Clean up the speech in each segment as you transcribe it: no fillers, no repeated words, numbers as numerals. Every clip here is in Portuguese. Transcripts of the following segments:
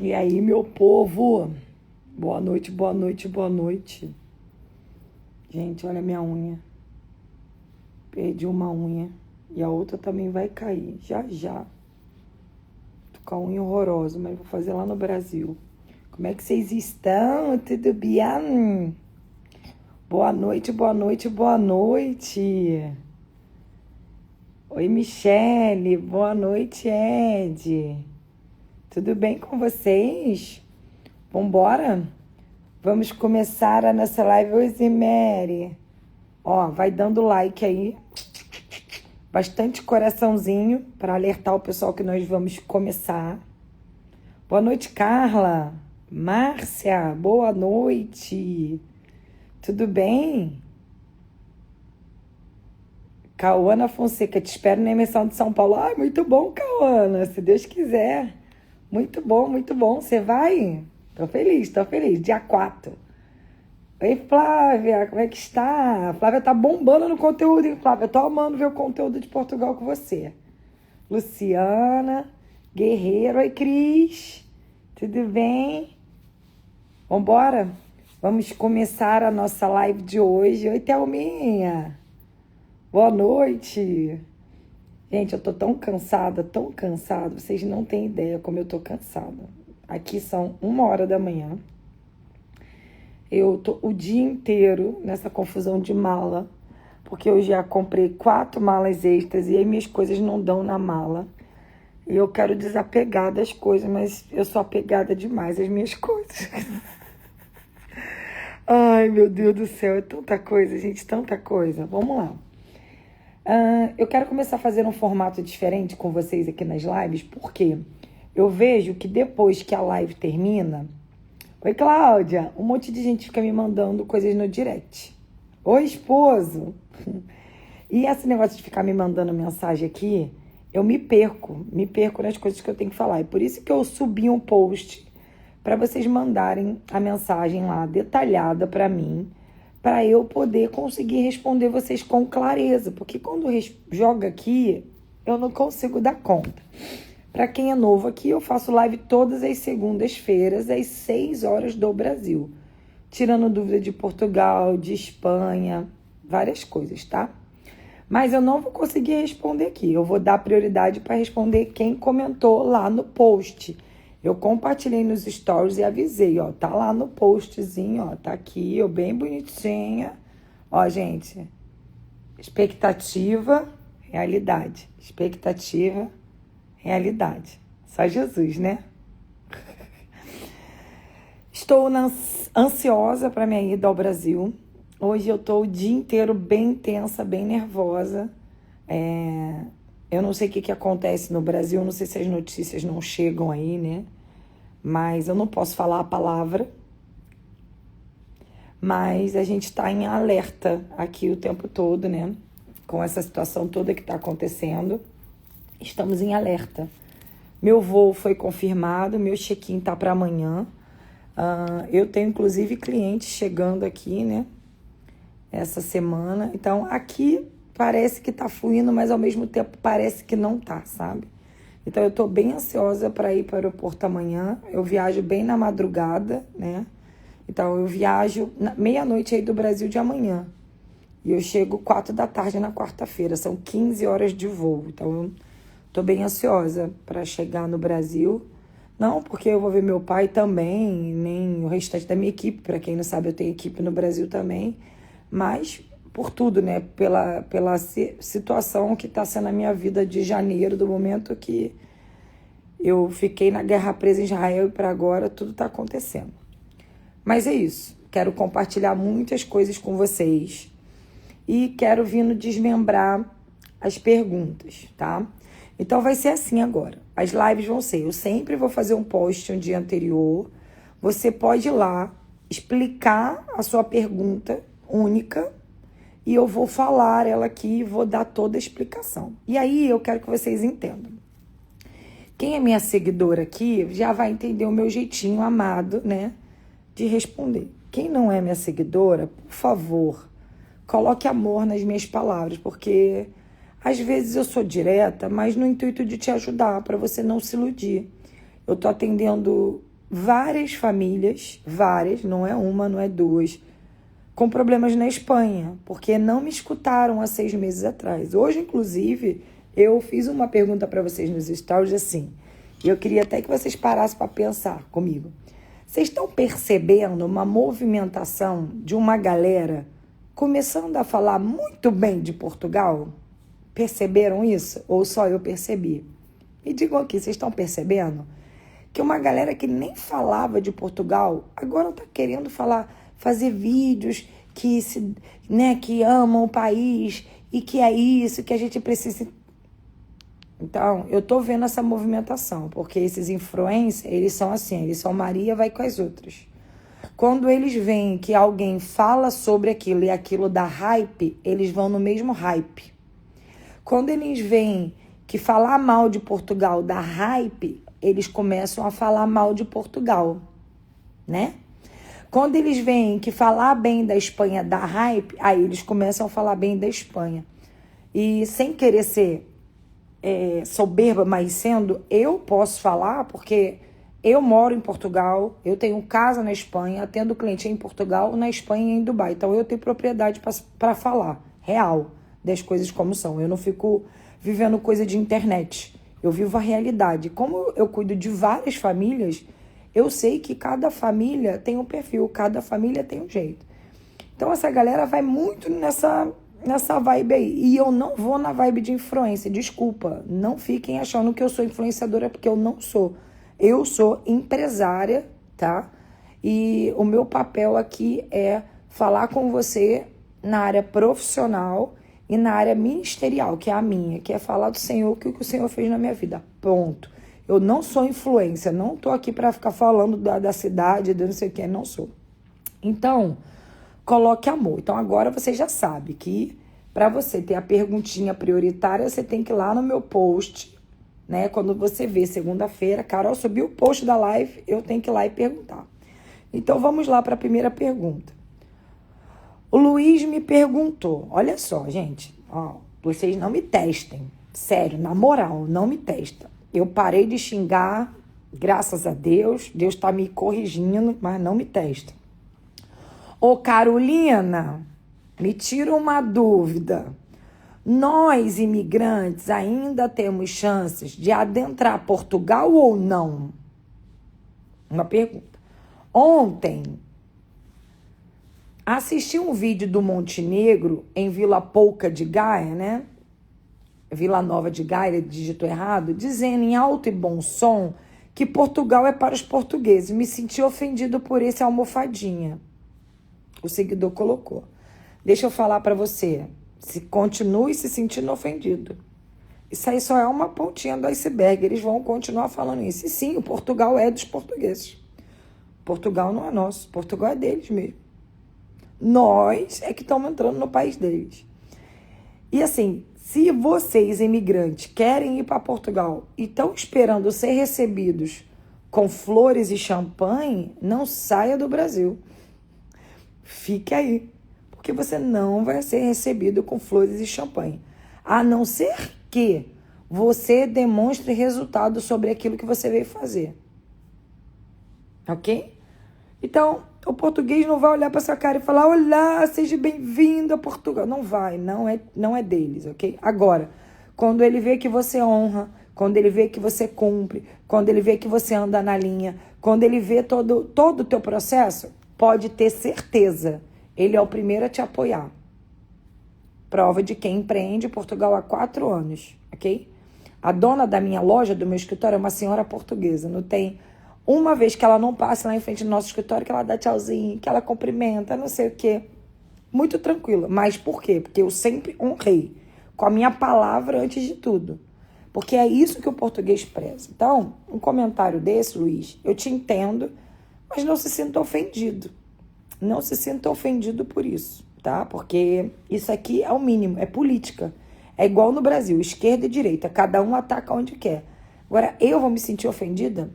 E aí, meu povo? Boa noite, boa noite, boa noite. Gente, olha a minha unha. Perdi uma unha. E a outra também vai cair, já já. Tô com a unha horrorosa, mas vou fazer lá no Brasil. Como é que vocês estão? Tudo bem? Boa noite, boa noite, boa noite. Oi, Michele. Boa noite, Ed. Tudo bem com vocês? Vambora? Vamos começar a nossa live hoje, Mary. Ó, vai dando like aí. Bastante coraçãozinho para alertar o pessoal que nós vamos começar. Boa noite, Carla. Márcia, boa noite. Tudo bem? Cauana Fonseca, te espero na emissão de São Paulo. Ai, muito bom, Cauana, se Deus quiser. Muito bom, muito bom. Você vai? Tô feliz, tô feliz. Dia 4. Oi, Flávia, como é que está? A Flávia tá bombando no conteúdo, hein, Flávia? Eu tô amando ver o conteúdo de Portugal com você. Luciana, Guerreiro. Oi, Cris. Tudo bem? Vambora? Vamos começar a nossa live de hoje. Oi, Thelminha. Boa noite. Gente, eu tô tão cansada, vocês não têm ideia como eu tô cansada. Aqui são 1h da manhã. Eu tô o dia inteiro nessa confusão de mala, porque eu já comprei 4 malas extras e aí minhas coisas não dão na mala. E eu quero desapegar das coisas, mas eu sou apegada demais às minhas coisas. Ai, meu Deus do céu, é tanta coisa, gente, tanta coisa. Vamos lá. Eu quero começar a fazer um formato diferente com vocês aqui nas lives, porque eu vejo que depois que a live termina... Oi, Cláudia! Um monte de gente fica me mandando coisas no direct. Oi, esposo! E esse negócio de ficar me mandando mensagem aqui, eu me perco nas coisas que eu tenho que falar. E por isso que eu subi um post para vocês mandarem a mensagem lá detalhada para mim, para eu poder conseguir responder vocês com clareza, porque quando joga aqui, eu não consigo dar conta. Para quem é novo aqui, eu faço live todas as segundas-feiras, às 6h do Brasil, tirando dúvida de Portugal, de Espanha, várias coisas, tá? Mas eu não vou conseguir responder aqui, eu vou dar prioridade para responder quem comentou lá no post. Eu compartilhei nos stories e avisei, ó, tá lá no postzinho, ó, tá aqui, ó, bem bonitinha. Ó, gente, expectativa, realidade. Expectativa, realidade. Só Jesus, né? Estou ansiosa para minha ida ao Brasil. Hoje eu tô o dia inteiro bem tensa, bem nervosa. Eu não sei o que acontece no Brasil, não sei se as notícias não chegam aí, né? Mas eu não posso falar a palavra. Mas a gente está em alerta aqui o tempo todo, né? Com essa situação toda que está acontecendo. Estamos em alerta. Meu voo foi confirmado, meu check-in tá para amanhã. Eu tenho, inclusive, clientes chegando aqui, né? Essa semana. Então, aqui parece que tá fluindo, mas ao mesmo tempo parece que não tá, sabe? Então, eu tô bem ansiosa para ir para o aeroporto amanhã. Eu viajo bem na madrugada, né? Então, eu viajo meia-noite aí do Brasil de amanhã. E eu chego 4 da tarde na quarta-feira. São 15 horas de voo. Então, eu tô bem ansiosa para chegar no Brasil. Não porque eu vou ver meu pai também, nem o restante da minha equipe. Para quem não sabe, eu tenho equipe no Brasil também. Mas por tudo, né? Pela situação que está sendo a minha vida de janeiro, do momento que eu fiquei na guerra presa em Israel e para agora tudo está acontecendo. Mas é isso. Quero compartilhar muitas coisas com vocês e quero vir desmembrar as perguntas, tá? Então vai ser assim agora. As lives vão ser, eu sempre vou fazer um post um dia anterior. Você pode ir lá explicar a sua pergunta única e eu vou falar ela aqui e vou dar toda a explicação. E aí eu quero que vocês entendam. Quem é minha seguidora aqui já vai entender o meu jeitinho amado, né, de responder. Quem não é minha seguidora, por favor, coloque amor nas minhas palavras, porque às vezes eu sou direta, mas no intuito de te ajudar, para você não se iludir. Eu tô atendendo várias famílias, várias, não é uma, não é duas, com problemas na Espanha, porque não me escutaram há 6 meses atrás. Hoje, inclusive, eu fiz uma pergunta para vocês nos stories assim, e eu queria até que vocês parassem para pensar comigo. Vocês estão percebendo uma movimentação de uma galera começando a falar muito bem de Portugal? Perceberam isso? Ou só eu percebi? Me digam aqui, vocês estão percebendo que uma galera que nem falava de Portugal agora está querendo fazer vídeos que amam o país e que é isso, que a gente precisa. Então, eu tô vendo essa movimentação, porque esses influencers, eles são assim, eles são Maria, vai com as outras. Quando eles veem que alguém fala sobre aquilo e aquilo dá hype, eles vão no mesmo hype. Quando eles veem que falar mal de Portugal dá hype, eles começam a falar mal de Portugal, né? Quando eles veem que falar bem da Espanha dá hype, aí eles começam a falar bem da Espanha. E sem querer ser soberba, mas sendo, eu posso falar porque eu moro em Portugal, eu tenho casa na Espanha, atendo cliente em Portugal, na Espanha e em Dubai. Então eu tenho propriedade para falar real das coisas como são. Eu não fico vivendo coisa de internet. Eu vivo a realidade. Como eu cuido de várias famílias, eu sei que cada família tem um perfil, cada família tem um jeito. Então essa galera vai muito nessa vibe aí. E eu não vou na vibe de influência. Desculpa, não fiquem achando que eu sou influenciadora, porque eu não sou. Eu sou empresária, tá? E o meu papel aqui é falar com você na área profissional e na área ministerial, que é a minha, que é falar do Senhor, o que o Senhor fez na minha vida. Ponto. Eu não sou influência, não tô aqui para ficar falando da cidade, de não sei o que, não sou. Então, coloque amor. Então, agora você já sabe que para você ter a perguntinha prioritária, você tem que ir lá no meu post, né? Quando você vê segunda-feira, Carol subiu o post da live, eu tenho que ir lá e perguntar. Então, vamos lá para a primeira pergunta. O Luiz me perguntou, olha só, gente, ó, vocês não me testem, sério, na moral, não me testem. Eu parei de xingar, graças a Deus, Deus está me corrigindo, mas não me testa. Ô Carolina, me tira uma dúvida. Nós, imigrantes, ainda temos chances de adentrar Portugal ou não? Uma pergunta. Ontem, assisti um vídeo do Montenegro em Vila Pouca de Gaia, né? Vila Nova de Gaia, ele digitou errado, dizendo em alto e bom som que Portugal é para os portugueses. Me senti ofendido por esse almofadinha. O seguidor colocou. Deixa eu falar para você. Continue se sentindo ofendido. Isso aí só é uma pontinha do iceberg. Eles vão continuar falando isso. E sim, o Portugal é dos portugueses. Portugal não é nosso. Portugal é deles mesmo. Nós é que estamos entrando no país deles. E assim, se vocês, imigrantes, querem ir para Portugal e estão esperando ser recebidos com flores e champanhe, não saia do Brasil. Fique aí, porque você não vai ser recebido com flores e champanhe. A não ser que você demonstre resultado sobre aquilo que você veio fazer. Ok? Então, o português não vai olhar para sua cara e falar: olá, seja bem-vindo a Portugal. Não vai, não é deles, ok? Agora, quando ele vê que você honra, quando ele vê que você cumpre, quando ele vê que você anda na linha, quando ele vê todo o teu processo, pode ter certeza, ele é o primeiro a te apoiar. Prova de quem empreende Portugal há 4 anos, ok? A dona da minha loja, do meu escritório, é uma senhora portuguesa. Não tem uma vez que ela não passe lá em frente do nosso escritório, que ela dá tchauzinho, que ela cumprimenta, não sei o quê. Muito tranquila. Mas por quê? Porque eu sempre honrei com a minha palavra antes de tudo. Porque é isso que o português preza. Então, um comentário desse, Luiz, eu te entendo, mas não se sinta ofendido. Não se sinta ofendido por isso, tá? Porque isso aqui é o mínimo, é política. É igual no Brasil, esquerda e direita, cada um ataca onde quer. Agora, eu vou me sentir ofendida?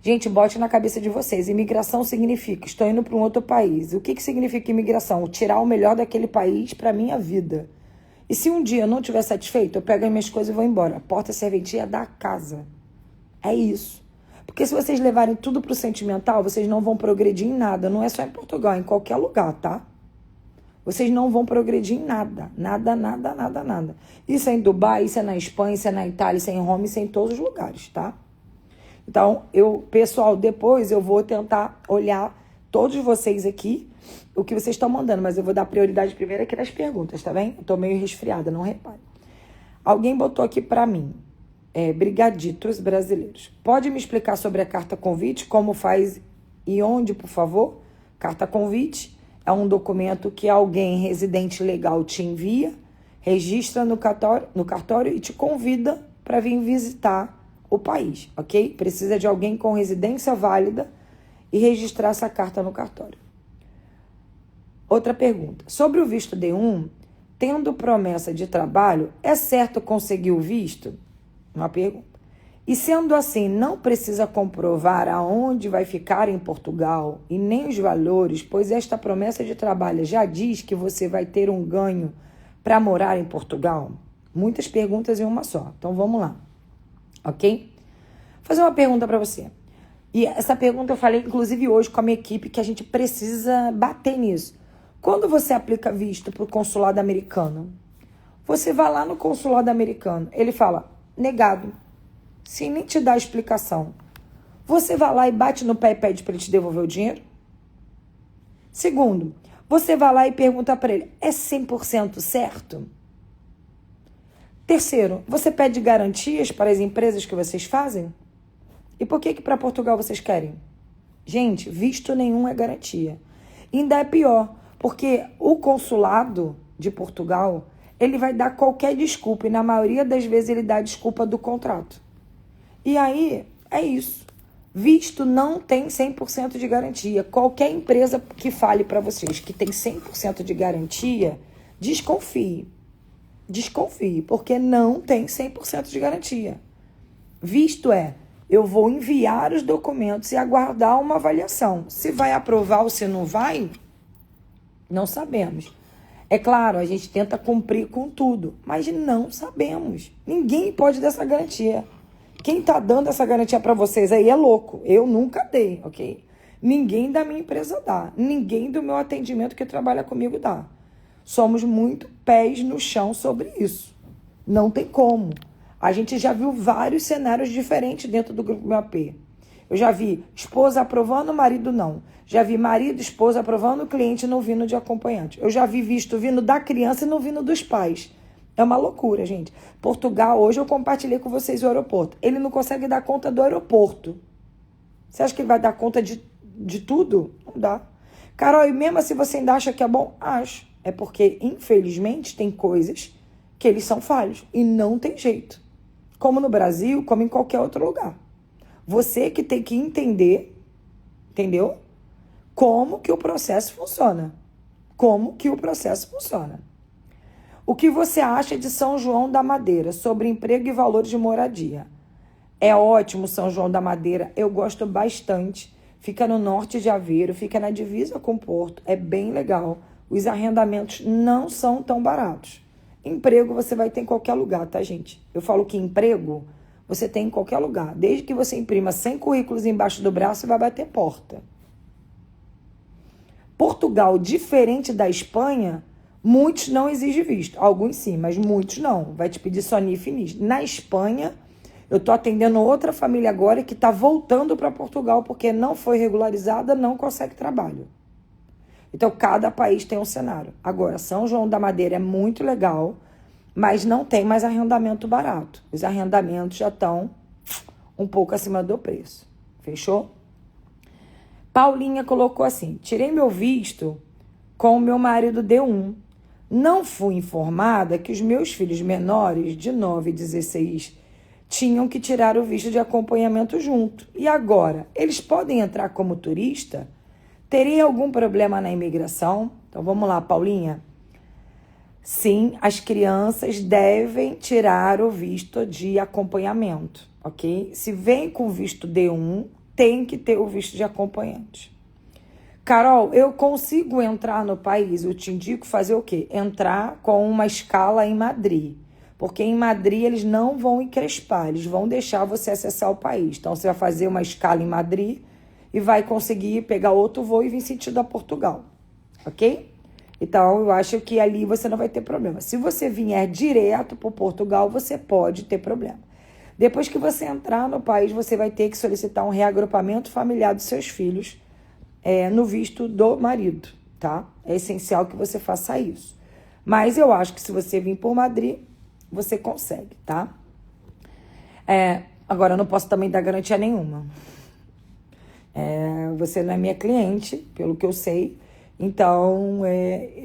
Gente, bote na cabeça de vocês, imigração significa, estou indo para um outro país. O que significa imigração? Tirar o melhor daquele país para a minha vida. E se um dia eu não estiver satisfeito, eu pego as minhas coisas e vou embora. A porta serventia da casa. É isso. Porque Porque se vocês levarem tudo pro sentimental, vocês não vão progredir em nada. Não é só em Portugal, é em qualquer lugar, tá? Vocês não vão progredir em nada. Nada, nada, nada, nada. Isso é em Dubai, isso é na Espanha, isso é na Itália, isso é em Roma, isso é em todos os lugares, tá? Então, pessoal, depois eu vou tentar olhar todos vocês aqui, o que vocês estão mandando, mas eu vou dar prioridade primeiro aqui nas perguntas, tá bem? Eu tô meio resfriada, não repare. Alguém botou aqui pra mim, brigaditos brasileiros. Pode me explicar sobre a carta convite, como faz e onde, por favor? Carta convite é um documento que alguém residente legal te envia, registra no cartório e te convida para vir visitar o país, ok? Precisa de alguém com residência válida e registrar essa carta no cartório. Outra pergunta. Sobre o visto D1, tendo promessa de trabalho, é certo conseguir o visto? Uma pergunta. E sendo assim, não precisa comprovar aonde vai ficar em Portugal e nem os valores, pois esta promessa de trabalho já diz que você vai ter um ganho para morar em Portugal? Muitas perguntas em uma só. Então, vamos lá. Ok? Vou fazer uma pergunta para você. E essa pergunta eu falei, inclusive, hoje com a minha equipe, que a gente precisa bater nisso. Quando você aplica visto para o consulado americano, você vai lá no consulado americano, ele fala, negado, sem nem te dar explicação. Você vai lá e bate no pé e pede para ele te devolver o dinheiro? Segundo, você vai lá e pergunta para ele, é 100% certo? Terceiro, você pede garantias para as empresas que vocês fazem? E por que para Portugal vocês querem? Gente, visto nenhum é garantia. E ainda é pior, porque o consulado de Portugal, ele vai dar qualquer desculpa, e na maioria das vezes ele dá a desculpa do contrato. E aí, é isso. Visto não tem 100% de garantia. Qualquer empresa que fale para vocês que tem 100% de garantia, desconfie. Desconfie, porque não tem 100% de garantia. Visto eu vou enviar os documentos e aguardar uma avaliação. Se vai aprovar ou se não vai, não sabemos. É claro, a gente tenta cumprir com tudo, mas não sabemos. Ninguém pode dar essa garantia. Quem está dando essa garantia para vocês aí é louco. Eu nunca dei, ok? Ninguém da minha empresa dá. Ninguém do meu atendimento que trabalha comigo dá. Somos muito pés no chão sobre isso. Não tem como. A gente já viu vários cenários diferentes dentro do grupo MAP. Eu já vi esposa aprovando, marido não. Já vi marido e esposa aprovando, cliente não vindo de acompanhante. Eu já vi visto vindo da criança e não vindo dos pais. É uma loucura, gente. Portugal, hoje eu compartilhei com vocês o aeroporto. Ele não consegue dar conta do aeroporto. Você acha que ele vai dar conta de tudo? Não dá. Carol, e mesmo assim você ainda acha que é bom? Acho. É porque, infelizmente, tem coisas que eles são falhos. E não tem jeito. Como no Brasil, como em qualquer outro lugar. Você que tem que entender, entendeu? Como que o processo funciona. Como que o processo funciona. O que você acha de São João da Madeira sobre emprego e valores de moradia? É ótimo São João da Madeira, eu gosto bastante. Fica no norte de Aveiro, fica na divisa com Porto, é bem legal. Os arrendamentos não são tão baratos. Emprego você vai ter em qualquer lugar, tá, gente? Eu falo que emprego você tem em qualquer lugar. Desde que você imprima 100 currículos embaixo do braço, vai bater porta. Portugal, diferente da Espanha, muitos não exigem visto. Alguns sim, mas muitos não. Vai te pedir só NIF e NIS. Na Espanha, eu estou atendendo outra família agora que está voltando para Portugal porque não foi regularizada, não consegue trabalho. Então, cada país tem um cenário. Agora, São João da Madeira é muito legal, mas não tem mais arrendamento barato. Os arrendamentos já estão um pouco acima do preço. Fechou? Paulinha colocou assim, tirei meu visto com o meu marido D1. Não fui informada que os meus filhos menores, de 9 e 16, tinham que tirar o visto de acompanhamento junto. E agora, eles podem entrar como turista? Teria algum problema na imigração? Então, vamos lá, Paulinha. Sim, as crianças devem tirar o visto de acompanhamento, ok? Se vem com visto D1, tem que ter o visto de acompanhante. Carol, eu consigo entrar no país, eu te indico fazer o quê? Entrar com uma escala em Madrid. Porque em Madrid eles não vão encrespar, eles vão deixar você acessar o país. Então você vai fazer uma escala em Madrid e vai conseguir pegar outro voo e vir sentido a Portugal, ok? Então eu acho que ali você não vai ter problema. Se você vier direto para Portugal, você pode ter problema. Depois que você entrar no país, você vai ter que solicitar um reagrupamento familiar dos seus filhos no visto do marido, tá? É essencial que você faça isso. Mas eu acho que se você vir por Madrid, você consegue, tá? Agora, eu não posso também dar garantia nenhuma. Você não é minha cliente, pelo que eu sei. Então,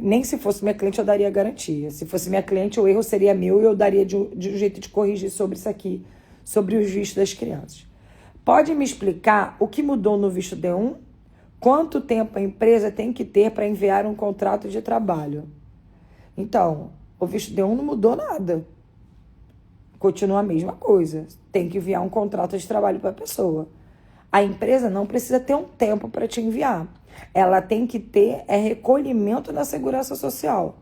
nem se fosse minha cliente eu daria garantia. Se fosse minha cliente, o erro seria meu e eu daria de um jeito de corrigir sobre isso aqui, sobre os vistos das crianças. Pode me explicar o que mudou no visto D1? Quanto tempo a empresa tem que ter para enviar um contrato de trabalho? Então, o visto D1 não mudou nada. Continua a mesma coisa. Tem que enviar um contrato de trabalho para a pessoa. A empresa não precisa ter um tempo para te enviar. Ela tem que ter recolhimento na Segurança Social.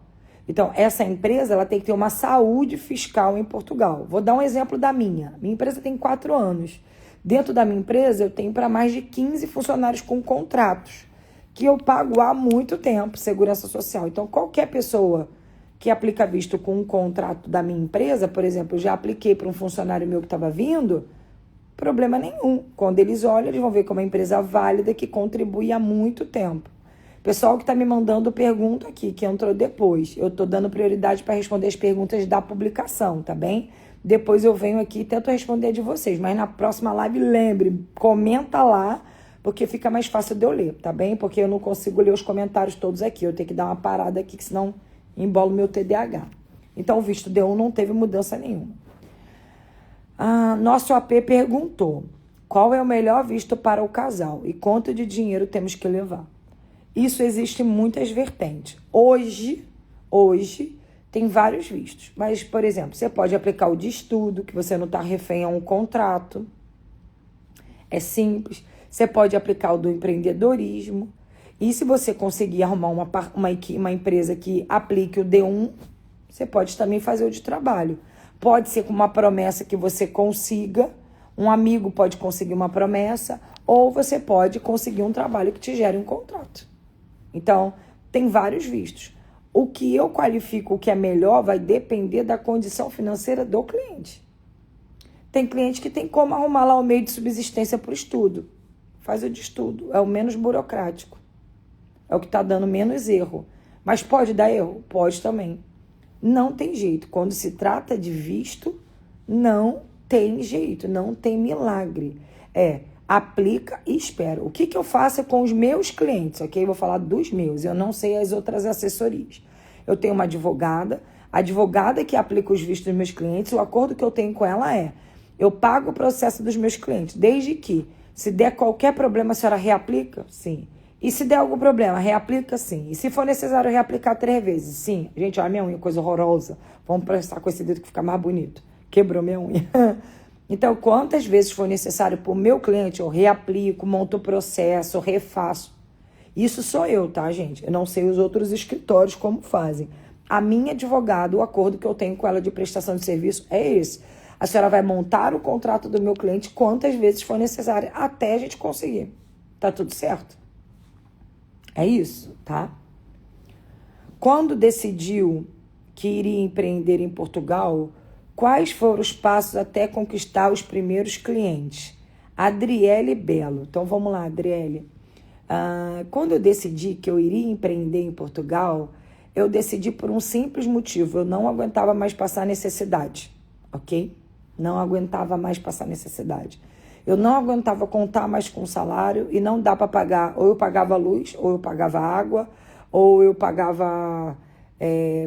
Então, essa empresa ela tem que ter uma saúde fiscal em Portugal. Vou dar um exemplo da minha. Minha empresa tem 4 anos. Dentro da minha empresa, eu tenho para mais de 15 funcionários com contratos, que eu pago há muito tempo, Segurança Social. Então, qualquer pessoa que aplica visto com um contrato da minha empresa, por exemplo, eu já apliquei para um funcionário meu que estava vindo, problema nenhum. Quando eles olham, eles vão ver que é uma empresa válida que contribui há muito tempo. Pessoal que está me mandando pergunta aqui, que entrou depois, eu estou dando prioridade para responder as perguntas da publicação, tá bem? Depois eu venho aqui e tento responder a de vocês, mas na próxima live, lembre, comenta lá, porque fica mais fácil de eu ler, tá bem? Porque eu não consigo ler os comentários todos aqui, eu tenho que dar uma parada aqui, que senão embolo meu TDAH. Então, o visto D1 não teve mudança nenhuma. Nosso AP perguntou, qual é o melhor visto para o casal e quanto de dinheiro temos que levar? Isso existe muitas vertentes. Hoje, tem vários vistos. Mas, por exemplo, você pode aplicar o de estudo, que você não está refém a um contrato. É simples. Você pode aplicar o do empreendedorismo. E se você conseguir arrumar uma empresa que aplique o D1, você pode também fazer o de trabalho. Pode ser com uma promessa que você consiga, um amigo pode conseguir uma promessa, ou você pode conseguir um trabalho que te gere um contrato. Então, tem vários vistos. O que eu qualifico o que é melhor vai depender da condição financeira do cliente. Tem cliente que tem como arrumar lá o meio de subsistência para o estudo. Faz o de estudo, é o menos burocrático. É o que está dando menos erro. Mas pode dar erro? Pode também. Não tem jeito. Quando se trata de visto, não tem jeito, não tem milagre. Aplica e espera. O que eu faço com os meus clientes, ok? Vou falar dos meus, eu não sei as outras assessorias. Eu tenho uma advogada, a advogada que aplica os vistos dos meus clientes, o acordo que eu tenho com ela eu pago o processo dos meus clientes, desde que, se der qualquer problema, a senhora reaplica? Sim. E se der algum problema, reaplica? Sim. E se for necessário reaplicar 3 vezes? Sim. Gente, olha a minha unha, coisa horrorosa. Vamos prestar com esse dedo que fica mais bonito. Quebrou minha unha. Então, quantas vezes for necessário para o meu cliente, eu reaplico, monto o processo, refaço. Isso sou eu, tá, gente? Eu não sei os outros escritórios como fazem. A minha advogada, o acordo que eu tenho com ela de prestação de serviço é esse. A senhora vai montar o contrato do meu cliente quantas vezes for necessário até a gente conseguir. Tá tudo certo? É isso, tá? Quando decidiu que iria empreender em Portugal, quais foram os passos até conquistar os primeiros clientes? Adriele Belo. Então, vamos lá, Adriele. Quando eu decidi que eu iria empreender em Portugal, eu decidi por um simples motivo. Eu não aguentava mais passar necessidade, ok? Não aguentava mais passar necessidade. Eu não aguentava contar mais com o salário e não dá para pagar. Ou eu pagava luz, ou eu pagava água, ou eu pagava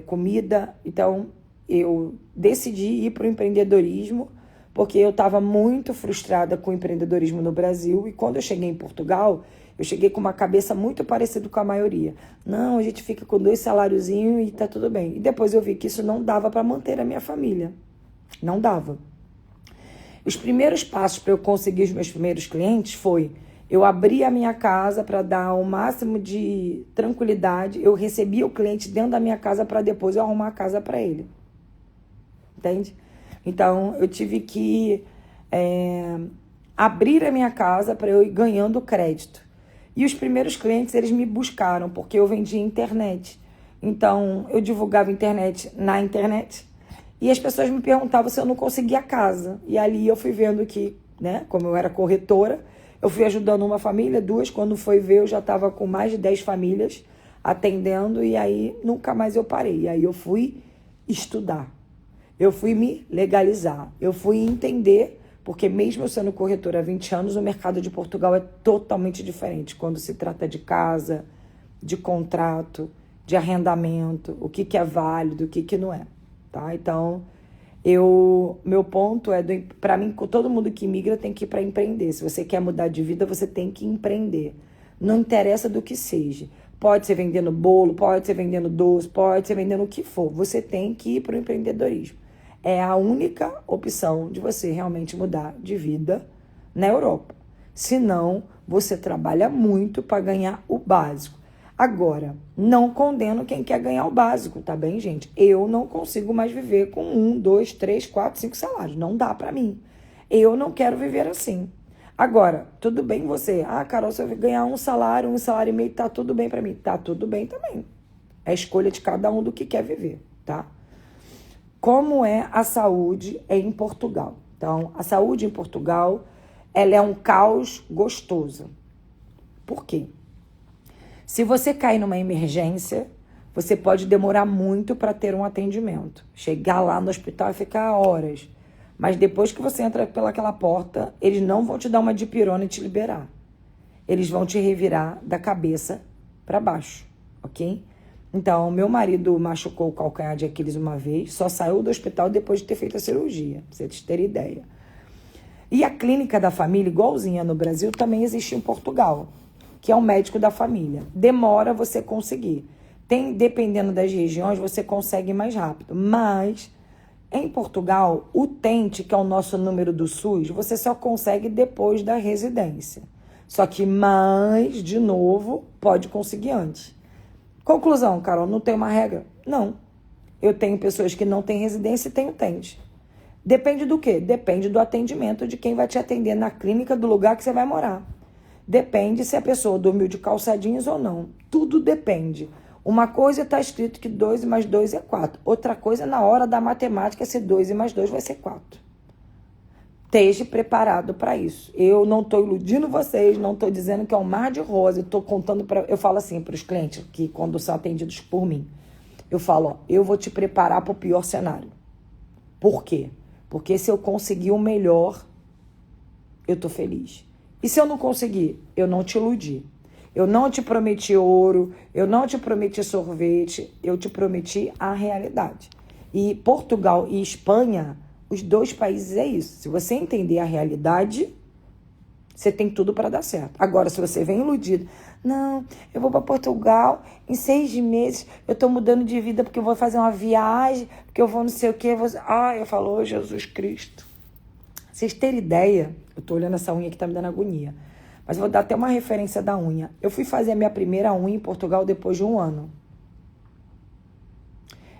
comida. Então, eu decidi ir para o empreendedorismo porque eu estava muito frustrada com o empreendedorismo no Brasil. E quando eu cheguei em Portugal, eu cheguei com uma cabeça muito parecida com a maioria. Não, a gente fica com 2 saláriozinhos e tá tudo bem. E depois eu vi que isso não dava para manter a minha família. Não dava. Os primeiros passos para eu conseguir os meus primeiros clientes foi eu abrir a minha casa para dar o máximo de tranquilidade. Eu recebia o cliente dentro da minha casa para depois eu arrumar a casa para ele. entende? Então, eu tive que abrir a minha casa para eu ir ganhando crédito. E os primeiros clientes, eles me buscaram, porque eu vendia internet. Então, eu divulgava internet na internet e as pessoas me perguntavam se eu não conseguia casa. E ali eu fui vendo que, né, como eu era corretora, eu fui ajudando uma família, duas, quando foi ver eu já estava com mais de 10 famílias atendendo e aí nunca mais eu parei. E aí eu fui estudar, eu fui me legalizar, eu fui entender, porque mesmo eu sendo corretora há 20 anos, o mercado de Portugal é totalmente diferente quando se trata de casa, de contrato, de arrendamento, o que é válido, o que não é, tá? Então, meu ponto é, para mim, todo mundo que migra tem que ir para empreender. Se você quer mudar de vida, você tem que empreender. Não interessa do que seja. Pode ser vendendo bolo, pode ser vendendo doce, pode ser vendendo o que for. Você tem que ir para o empreendedorismo. É a única opção de você realmente mudar de vida na Europa. Senão, você trabalha muito para ganhar o básico. Agora, não condeno quem quer ganhar o básico, tá bem, gente? Eu não consigo mais viver com 1, 2, 3, 4, 5 salários. Não dá para mim. Eu não quero viver assim. Agora, tudo bem você. Carol, se eu ganhar um salário e meio, tá tudo bem para mim. Tá tudo bem também. É a escolha de cada um do que quer viver, tá? Como é a saúde em Portugal? Então, a saúde em Portugal, ela é um caos gostoso. Por quê? Se você cair numa emergência, você pode demorar muito para ter um atendimento. Chegar lá no hospital e ficar horas. Mas depois que você entra pelaquela porta, eles não vão te dar uma dipirona e te liberar. Eles vão te revirar da cabeça para baixo, ok? Então, meu marido machucou o calcanhar de Aquiles uma vez, só saiu do hospital depois de ter feito a cirurgia, pra vocês terem ideia. E a clínica da família, igualzinha no Brasil, também existe em Portugal, que é um médico da família. Demora você conseguir. Dependendo das regiões, você consegue mais rápido. Mas, em Portugal, o TENTE, que é o nosso número do SUS, você só consegue depois da residência. Só que mais, de novo, pode conseguir antes. Conclusão, Carol, não tem uma regra? Não. Eu tenho pessoas que não têm residência e tenho TENTE. Depende do quê? Depende do atendimento de quem vai te atender na clínica do lugar que você vai morar. Depende se a pessoa dormiu de calçadinhos ou não. Tudo depende. Uma coisa está escrito que 2 mais 2 é 4. Outra coisa, na hora da matemática, se 2 mais 2 vai ser 4. Esteja preparado para isso. Eu não estou iludindo vocês, não estou dizendo que é um mar de rosa. Eu falo assim para os clientes, que quando são atendidos por mim, eu falo, eu vou te preparar para o pior cenário. Por quê? Porque se eu conseguir o melhor, eu estou feliz. E se eu não conseguir, eu não te iludi. Eu não te prometi ouro, eu não te prometi sorvete, eu te prometi a realidade. E Portugal e Espanha, os dois países é isso. Se você entender a realidade, você tem tudo para dar certo. Agora, se você vem iludido, não, eu vou para Portugal, em 6 meses eu estou mudando de vida porque eu vou fazer uma viagem, porque eu vou não sei o quê. Eu falo, oh, Jesus Cristo. Vocês terem ideia, eu tô olhando essa unha que tá me dando agonia, mas vou dar até uma referência da unha. Eu fui fazer a minha primeira unha em Portugal depois de 1 ano.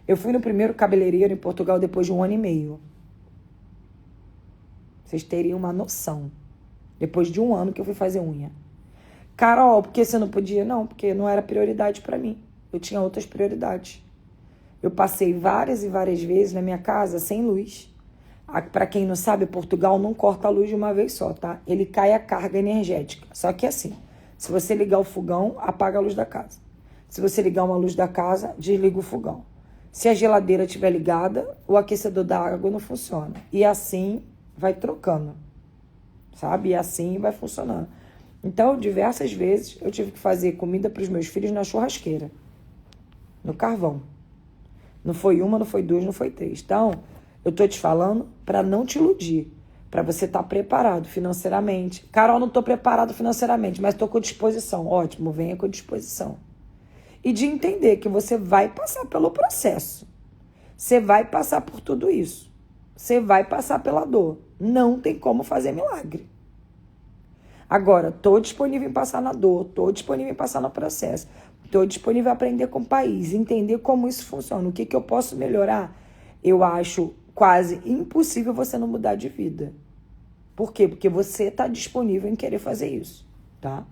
Eu fui no primeiro cabeleireiro em Portugal depois de 1 ano e meio. Vocês teriam uma noção. Depois de 1 ano que eu fui fazer unha. Carol, por que você não podia? Não, porque não era prioridade para mim. Eu tinha outras prioridades. Eu passei várias e várias vezes na minha casa sem luz. Para quem não sabe, Portugal não corta a luz de uma vez só, tá? Ele cai a carga energética. Só que assim, se você ligar o fogão, apaga a luz da casa. Se você ligar uma luz da casa, desliga o fogão. Se a geladeira estiver ligada, o aquecedor da água não funciona. E assim vai trocando, sabe? E assim vai funcionando. Então, diversas vezes, eu tive que fazer comida para os meus filhos na churrasqueira, no carvão. Não foi 1, não foi 2, não foi 3. Então, eu tô te falando para não te iludir, para você estar preparado financeiramente. Carol, não tô preparado financeiramente, mas tô com disposição. Ótimo, venha com disposição. E de entender que você vai passar pelo processo. Você vai passar por tudo isso. Você vai passar pela dor. Não tem como fazer milagre. Agora, tô disponível em passar na dor, tô disponível em passar no processo. Tô disponível a aprender com o país, entender como isso funciona, o que eu posso melhorar. Eu acho quase impossível você não mudar de vida. Por quê? Porque você está disponível em querer fazer isso, tá?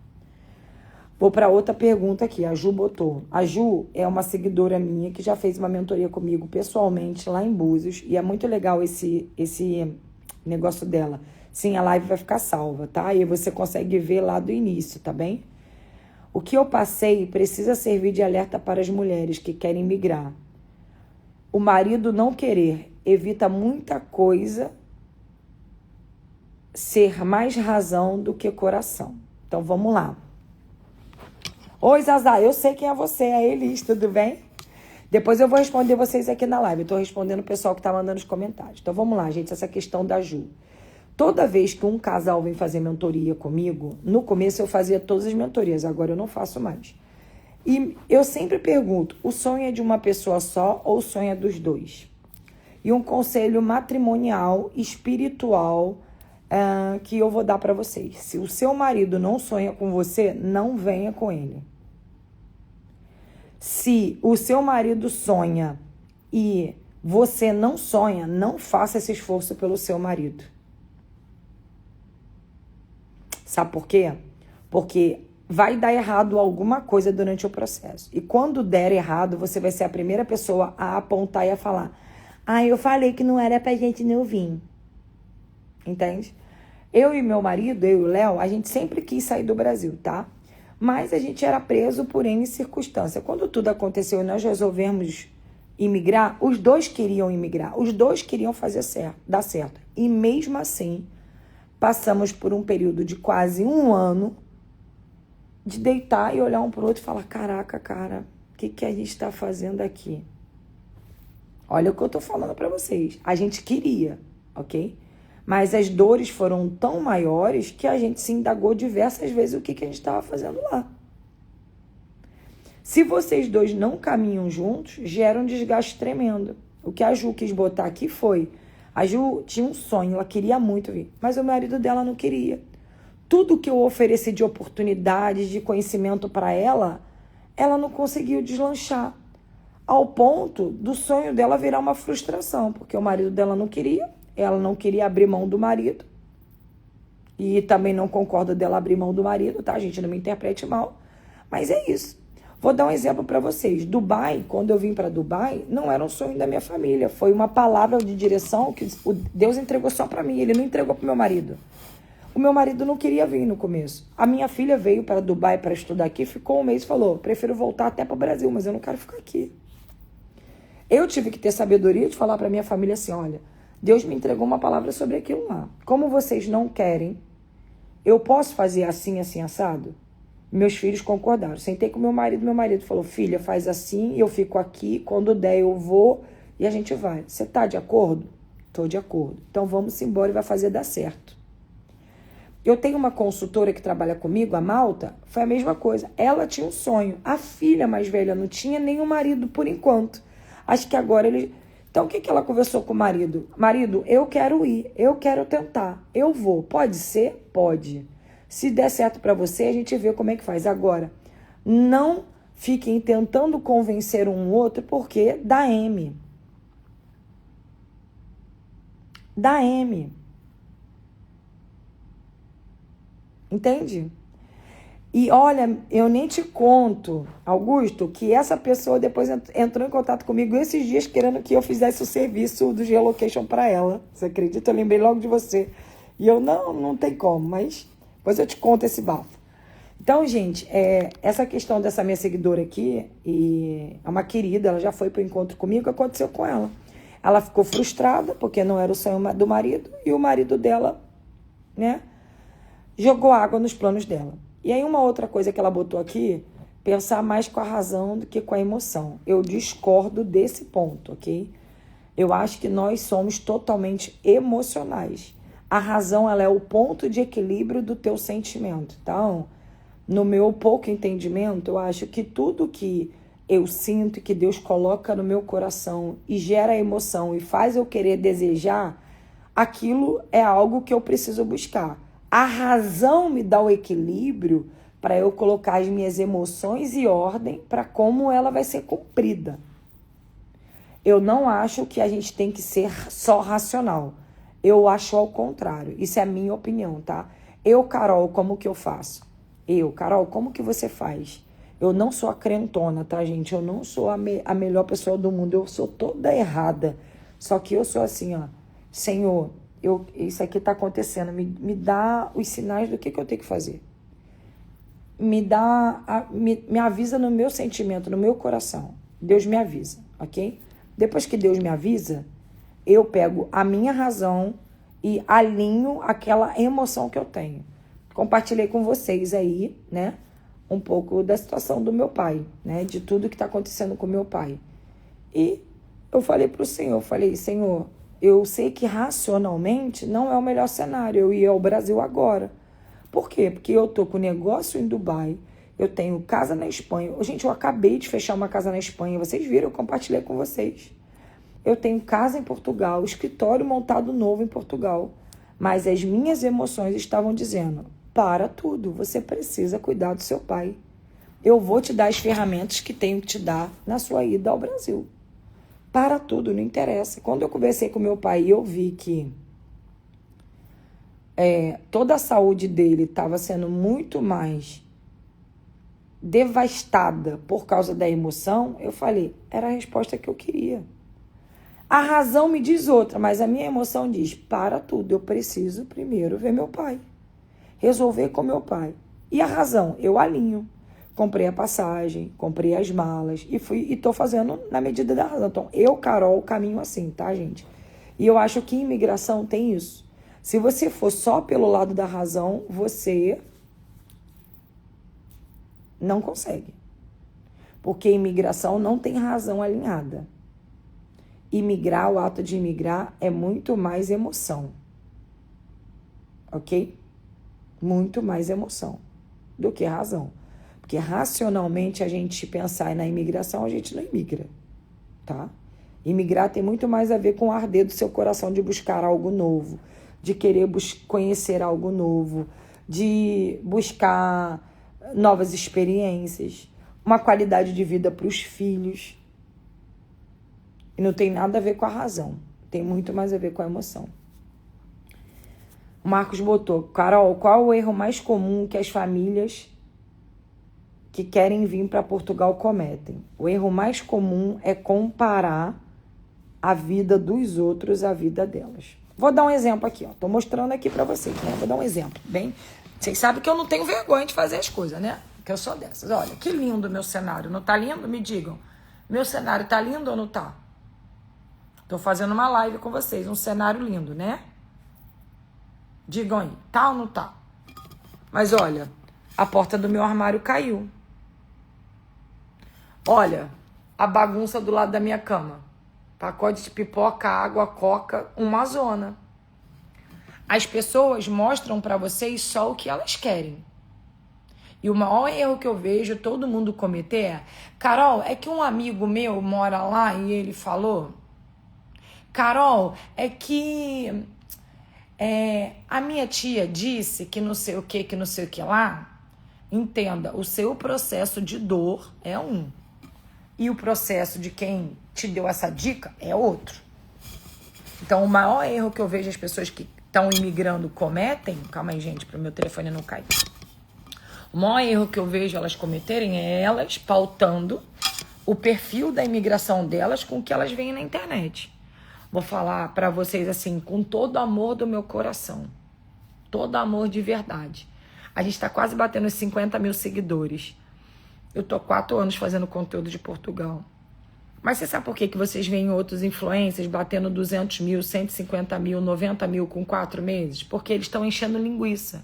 Vou para outra pergunta aqui. A Ju botou. A Ju é uma seguidora minha que já fez uma mentoria comigo pessoalmente lá em Búzios. E é muito legal esse negócio dela. Sim, a live vai ficar salva, tá? E você consegue ver lá do início, tá bem? O que eu passei precisa servir de alerta para as mulheres que querem migrar. O marido não querer evita muita coisa ser mais razão do que coração. Então, vamos lá. Oi, Zazá, eu sei quem é você, é Elis, tudo bem? Depois eu vou responder vocês aqui na live. Eu tô respondendo o pessoal que tá mandando os comentários. Então, vamos lá, gente, essa questão da Ju. Toda vez que um casal vem fazer mentoria comigo, no começo eu fazia todas as mentorias, agora eu não faço mais. E eu sempre pergunto, o sonho é de uma pessoa só ou o sonho é dos dois? E um conselho matrimonial, espiritual, que eu vou dar para vocês. Se o seu marido não sonha com você, não venha com ele. Se o seu marido sonha e você não sonha, não faça esse esforço pelo seu marido. Sabe por quê? Porque vai dar errado alguma coisa durante o processo. E quando der errado, você vai ser a primeira pessoa a apontar e a falar: ah, eu falei que não era pra gente não vir. Entende? Eu e meu marido, eu e o Léo, a gente sempre quis sair do Brasil, tá? Mas a gente era preso por N circunstância. Quando tudo aconteceu e nós resolvemos imigrar, os dois queriam imigrar. Os dois queriam dar certo. E mesmo assim, passamos por um período de quase um ano de deitar e olhar um pro outro e falar: caraca, cara, o que a gente tá fazendo aqui? Olha o que eu tô falando pra vocês. A gente queria, ok? Mas as dores foram tão maiores que a gente se indagou diversas vezes o que a gente estava fazendo lá. Se vocês dois não caminham juntos, gera um desgaste tremendo. O que a Ju quis botar aqui foi: a Ju tinha um sonho, ela queria muito vir, mas o marido dela não queria. Tudo que eu ofereci de oportunidades, de conhecimento para ela, ela não conseguiu deslanchar. Ao ponto do sonho dela virar uma frustração, porque o marido dela não queria, ela não queria abrir mão do marido. E também não concordo dela abrir mão do marido, tá? A gente não me interprete mal. Mas é isso. Vou dar um exemplo para vocês. Dubai, quando eu vim para Dubai, não era um sonho da minha família. Foi uma palavra de direção que Deus entregou só para mim. Ele não entregou para meu marido. O meu marido não queria vir no começo. A minha filha veio para Dubai para estudar aqui, ficou um mês e falou: prefiro voltar até para o Brasil, mas eu não quero ficar aqui. Eu tive que ter sabedoria de falar para minha família assim: olha, Deus me entregou uma palavra sobre aquilo lá. Como vocês não querem, eu posso fazer assim, assim, assado? Meus filhos concordaram. Sentei com meu marido falou: filha, faz assim, eu fico aqui, quando der eu vou e a gente vai. Você tá de acordo? Tô de acordo. Então vamos embora e vai fazer dar certo. Eu tenho uma consultora que trabalha comigo, a Malta, foi a mesma coisa. Ela tinha um sonho. A filha mais velha não tinha, nem o marido por enquanto. Acho que agora ele... Então, o que ela conversou com o marido? Marido, eu quero ir, eu quero tentar, eu vou. Pode ser? Pode. Se der certo para você, a gente vê como é que faz. Agora, não fiquem tentando convencer um outro, porque dá M. Dá M. Entende? E olha, eu nem te conto, Augusto, que essa pessoa depois entrou em contato comigo esses dias querendo que eu fizesse o serviço do geolocation para ela. Você acredita? Eu lembrei logo de você. E eu, não tem como, mas depois eu te conto esse bafo. Então, gente, essa questão dessa minha seguidora aqui, e é uma querida, ela já foi para o encontro comigo, o que aconteceu com ela? Ela ficou frustrada, porque não era o sonho do marido, e o marido dela, né, jogou água nos planos dela. E aí uma outra coisa que ela botou aqui, pensar mais com a razão do que com a emoção. Eu discordo desse ponto, ok? Eu acho que nós somos totalmente emocionais. A razão, ela é o ponto de equilíbrio do teu sentimento. Então, no meu pouco entendimento, eu acho que tudo que eu sinto, que Deus coloca no meu coração e gera emoção e faz eu querer desejar, aquilo é algo que eu preciso buscar. A razão me dá o equilíbrio para eu colocar as minhas emoções e ordem para como ela vai ser cumprida. Eu não acho que a gente tem que ser só racional. Eu acho ao contrário. Isso é a minha opinião, tá? Eu, Carol, como que eu faço? Carol, como que você faz? Eu não sou a crentona, tá, gente? Eu não sou a melhor pessoa do mundo. Eu sou toda errada. Só que eu sou assim, ó. Senhor, isso aqui tá acontecendo. Me dá os sinais do que eu tenho que fazer. Me avisa no meu sentimento, no meu coração. Deus me avisa, ok? Depois que Deus me avisa, eu pego a minha razão e alinho aquela emoção que eu tenho. Compartilhei com vocês aí, né? Um pouco da situação do meu pai, né? De tudo que está acontecendo com meu pai. E eu falei para o Senhor, Senhor, eu sei que racionalmente não é o melhor cenário eu ir ao Brasil agora. Por quê? Porque eu tô com negócio em Dubai, eu tenho casa na Espanha. Gente, eu acabei de fechar uma casa na Espanha, vocês viram, eu compartilhei com vocês. Eu tenho casa em Portugal, escritório montado novo em Portugal. Mas as minhas emoções estavam dizendo, para tudo, você precisa cuidar do seu pai. Eu vou te dar as ferramentas que tenho que te dar na sua ida ao Brasil. Para tudo, não interessa. Quando eu conversei com meu pai e eu vi que toda a saúde dele estava sendo muito mais devastada por causa da emoção, eu falei, era a resposta que eu queria. A razão me diz outra, mas a minha emoção diz, para tudo, eu preciso primeiro ver meu pai. Resolver com meu pai. E a razão? Eu alinho. Comprei a passagem, comprei as malas e tô fazendo na medida da razão. Então, eu, Carol, caminho assim, tá, gente? E eu acho que imigração tem isso. Se você for só pelo lado da razão, você não consegue. Porque imigração não tem razão alinhada. Imigrar, o ato de imigrar é muito mais emoção. Ok? Muito mais emoção do que razão. Porque racionalmente a gente pensar na imigração, a gente não imigra, tá? Imigrar tem muito mais a ver com o arder do seu coração de buscar algo novo, de querer conhecer algo novo, de buscar novas experiências, uma qualidade de vida para os filhos. E não tem nada a ver com a razão, tem muito mais a ver com a emoção. O Marcos botou, Carol, qual o erro mais comum que as famílias que querem vir para Portugal cometem? O erro mais comum é comparar a vida dos outros à vida delas. Vou dar um exemplo aqui, ó. Tô mostrando aqui para vocês, né? Vou dar um exemplo, bem? Vocês sabem que eu não tenho vergonha de fazer as coisas, né? Que eu sou dessas. Olha, que lindo o meu cenário. Não tá lindo? Me digam. Meu cenário tá lindo ou não tá? Tô fazendo uma live com vocês. Um cenário lindo, né? Digam aí. Tá ou não tá? Mas olha, a porta do meu armário caiu. Olha, a bagunça do lado da minha cama. Pacote de pipoca, água, coca, uma zona. As pessoas mostram pra vocês só o que elas querem. E o maior erro que eu vejo todo mundo cometer é, Carol, é que um amigo meu mora lá e ele falou, Carol, é que a minha tia disse que não sei o que não sei o que lá. Entenda, o seu processo de dor é um. E o processo de quem te deu essa dica é outro. Então, o maior erro que eu vejo as pessoas que estão imigrando cometem... Calma aí, gente, para o meu telefone não cair. O maior erro que eu vejo elas cometerem é elas pautando o perfil da imigração delas com o que elas veem na internet. Vou falar para vocês assim, com todo o amor do meu coração. Todo amor de verdade. A gente está quase batendo os 50 mil seguidores. Eu tô 4 anos fazendo conteúdo de Portugal. Mas você sabe por que vocês veem outros influencers batendo 200 mil, 150 mil, 90 mil com 4 meses? Porque eles estão enchendo linguiça.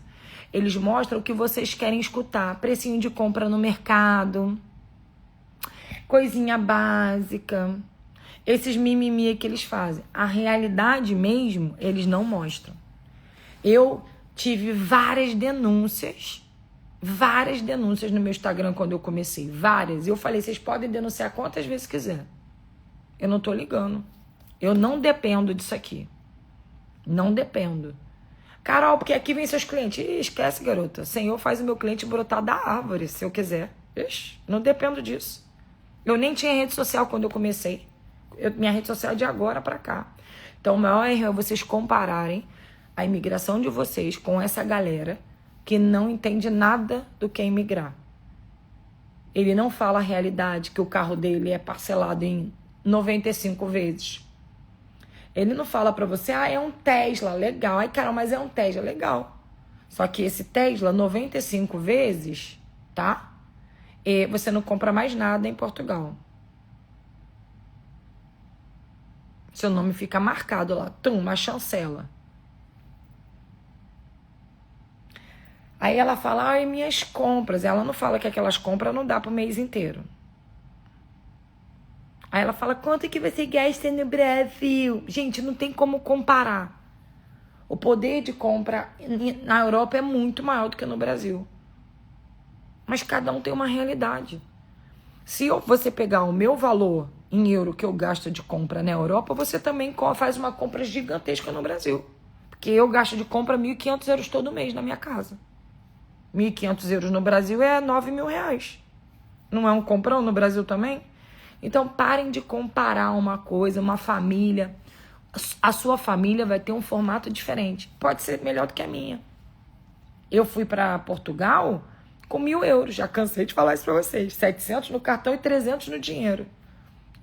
Eles mostram o que vocês querem escutar. Precinho de compra no mercado. Coisinha básica. Esses mimimi que eles fazem. A realidade mesmo, eles não mostram. Eu tive várias denúncias no meu Instagram quando eu comecei, várias. E eu falei, vocês podem denunciar quantas vezes quiser. Eu não tô ligando. Eu não dependo disso aqui. Não dependo. Carol, porque aqui vem seus clientes. Ih, esquece, garota. O Senhor faz o meu cliente brotar da árvore, se eu quiser. Ixi, não dependo disso. Eu nem tinha rede social quando eu comecei. Minha rede social é de agora pra cá. Então, o maior erro é vocês compararem a imigração de vocês com essa galera que não entende nada do que é imigrar. Ele não fala a realidade que o carro dele é parcelado em 95 vezes. Ele não fala pra você, é um Tesla, legal. Ai, cara, mas é um Tesla, legal. Só que esse Tesla, 95 vezes, tá? E você não compra mais nada em Portugal. Seu nome fica marcado lá, uma chancela. Aí ela fala, minhas compras. Ela não fala que aquelas compras não dá pro mês inteiro. Aí ela fala, quanto que você gasta no Brasil? Gente, não tem como comparar. O poder de compra na Europa é muito maior do que no Brasil. Mas cada um tem uma realidade. Se você pegar o meu valor em euro que eu gasto de compra na Europa, você também faz uma compra gigantesca no Brasil. Porque eu gasto de compra 1.500 euros todo mês na minha casa. 1.500 euros no Brasil é 9 mil reais. Não é um comprão no Brasil também? Então parem de comparar uma coisa, uma família. A sua família vai ter um formato diferente. Pode ser melhor do que a minha. Eu fui para Portugal com 1.000 euros. Já cansei de falar isso para vocês. 700 no cartão e 300 no dinheiro.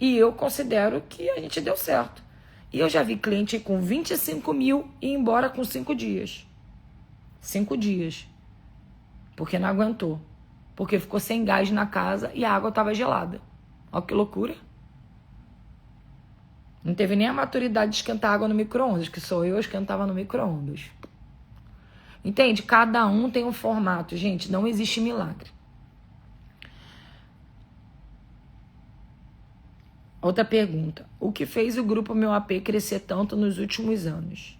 E eu considero que a gente deu certo. E eu já vi cliente com 25 mil e ir embora com 5 dias. 5 dias. Porque não aguentou. Porque ficou sem gás na casa e a água estava gelada. Olha que loucura. Não teve nem a maturidade de esquentar água no micro-ondas, que sou eu esquentava no micro-ondas. Entende? Cada um tem um formato. Gente, não existe milagre. Outra pergunta. O que fez o grupo Meu AP crescer tanto nos últimos anos?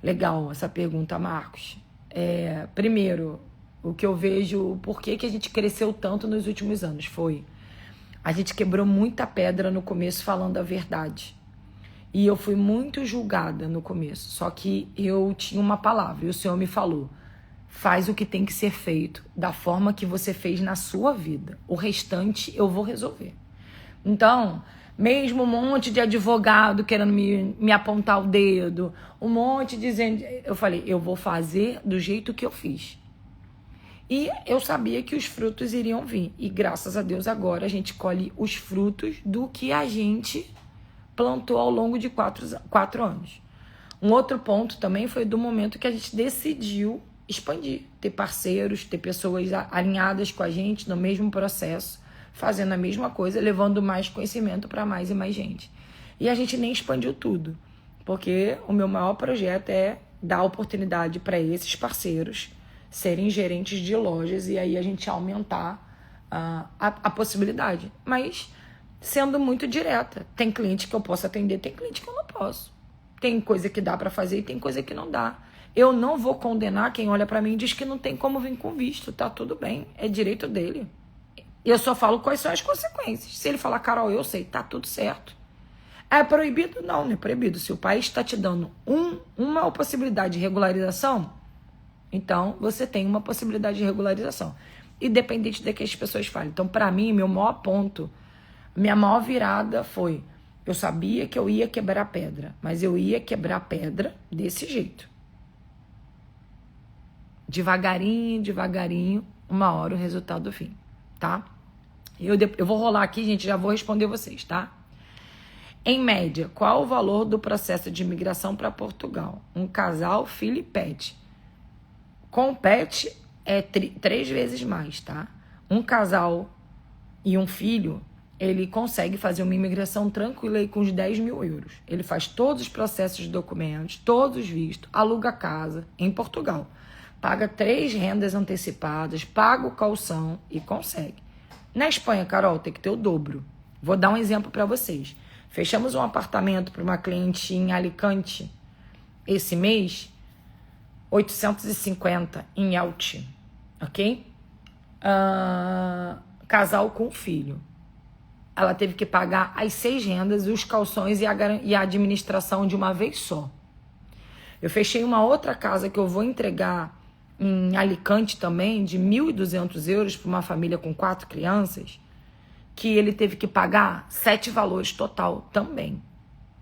Legal essa pergunta, Marcos. Primeiro, o que eu vejo, por que a gente cresceu tanto nos últimos anos? A gente quebrou muita pedra no começo falando a verdade. E eu fui muito julgada no começo. Só que eu tinha uma palavra e o Senhor me falou: faz o que tem que ser feito da forma que você fez na sua vida. O restante eu vou resolver. Então, mesmo um monte de advogado querendo me apontar o dedo, um monte dizendo... Eu falei, eu vou fazer do jeito que eu fiz. E eu sabia que os frutos iriam vir. E graças a Deus agora a gente colhe os frutos do que a gente plantou ao longo de 4 anos. Um outro ponto também foi do momento que a gente decidiu expandir. Ter parceiros, ter pessoas alinhadas com a gente no mesmo processo, fazendo a mesma coisa, levando mais conhecimento para mais e mais gente. E a gente nem expandiu tudo, porque o meu maior projeto é dar oportunidade para esses parceiros serem gerentes de lojas e aí a gente aumentar a possibilidade. Mas sendo muito direta, tem cliente que eu posso atender, tem cliente que eu não posso. Tem coisa que dá para fazer e tem coisa que não dá. Eu não vou condenar quem olha para mim e diz que não tem como vir com visto, tá tudo bem, é direito dele. Eu só falo quais são as consequências. Se ele falar, Carol, eu sei, tá tudo certo. É proibido? Não, não é proibido. Se o país está te dando uma possibilidade de regularização, então você tem uma possibilidade de regularização. Independente do que as pessoas falem. Então, para mim, meu maior ponto, minha maior virada foi, eu sabia que eu ia quebrar pedra, mas eu ia quebrar pedra desse jeito. Devagarinho, devagarinho, uma hora o resultado vem, tá? Eu vou rolar aqui, gente, já vou responder vocês, tá? Em média, qual o valor do processo de imigração para Portugal? Um casal, filho e pet. Com pet é 3 vezes mais, tá? Um casal e um filho, ele consegue fazer uma imigração tranquila aí com uns 10 mil euros. Ele faz todos os processos de documentos, todos os vistos, aluga casa em Portugal. Paga 3 rendas antecipadas, paga o calção e consegue. Na Espanha, Carol, tem que ter o dobro. Vou dar um exemplo para vocês. Fechamos um apartamento para uma cliente em Alicante esse mês, 850 em Elche, ok? Casal com filho. Ela teve que pagar as 6 rendas, os calções e a administração de uma vez só. Eu fechei uma outra casa que eu vou entregar em Alicante também, de 1.200 euros para uma família com 4 crianças. que ele teve que pagar 7 valores total também.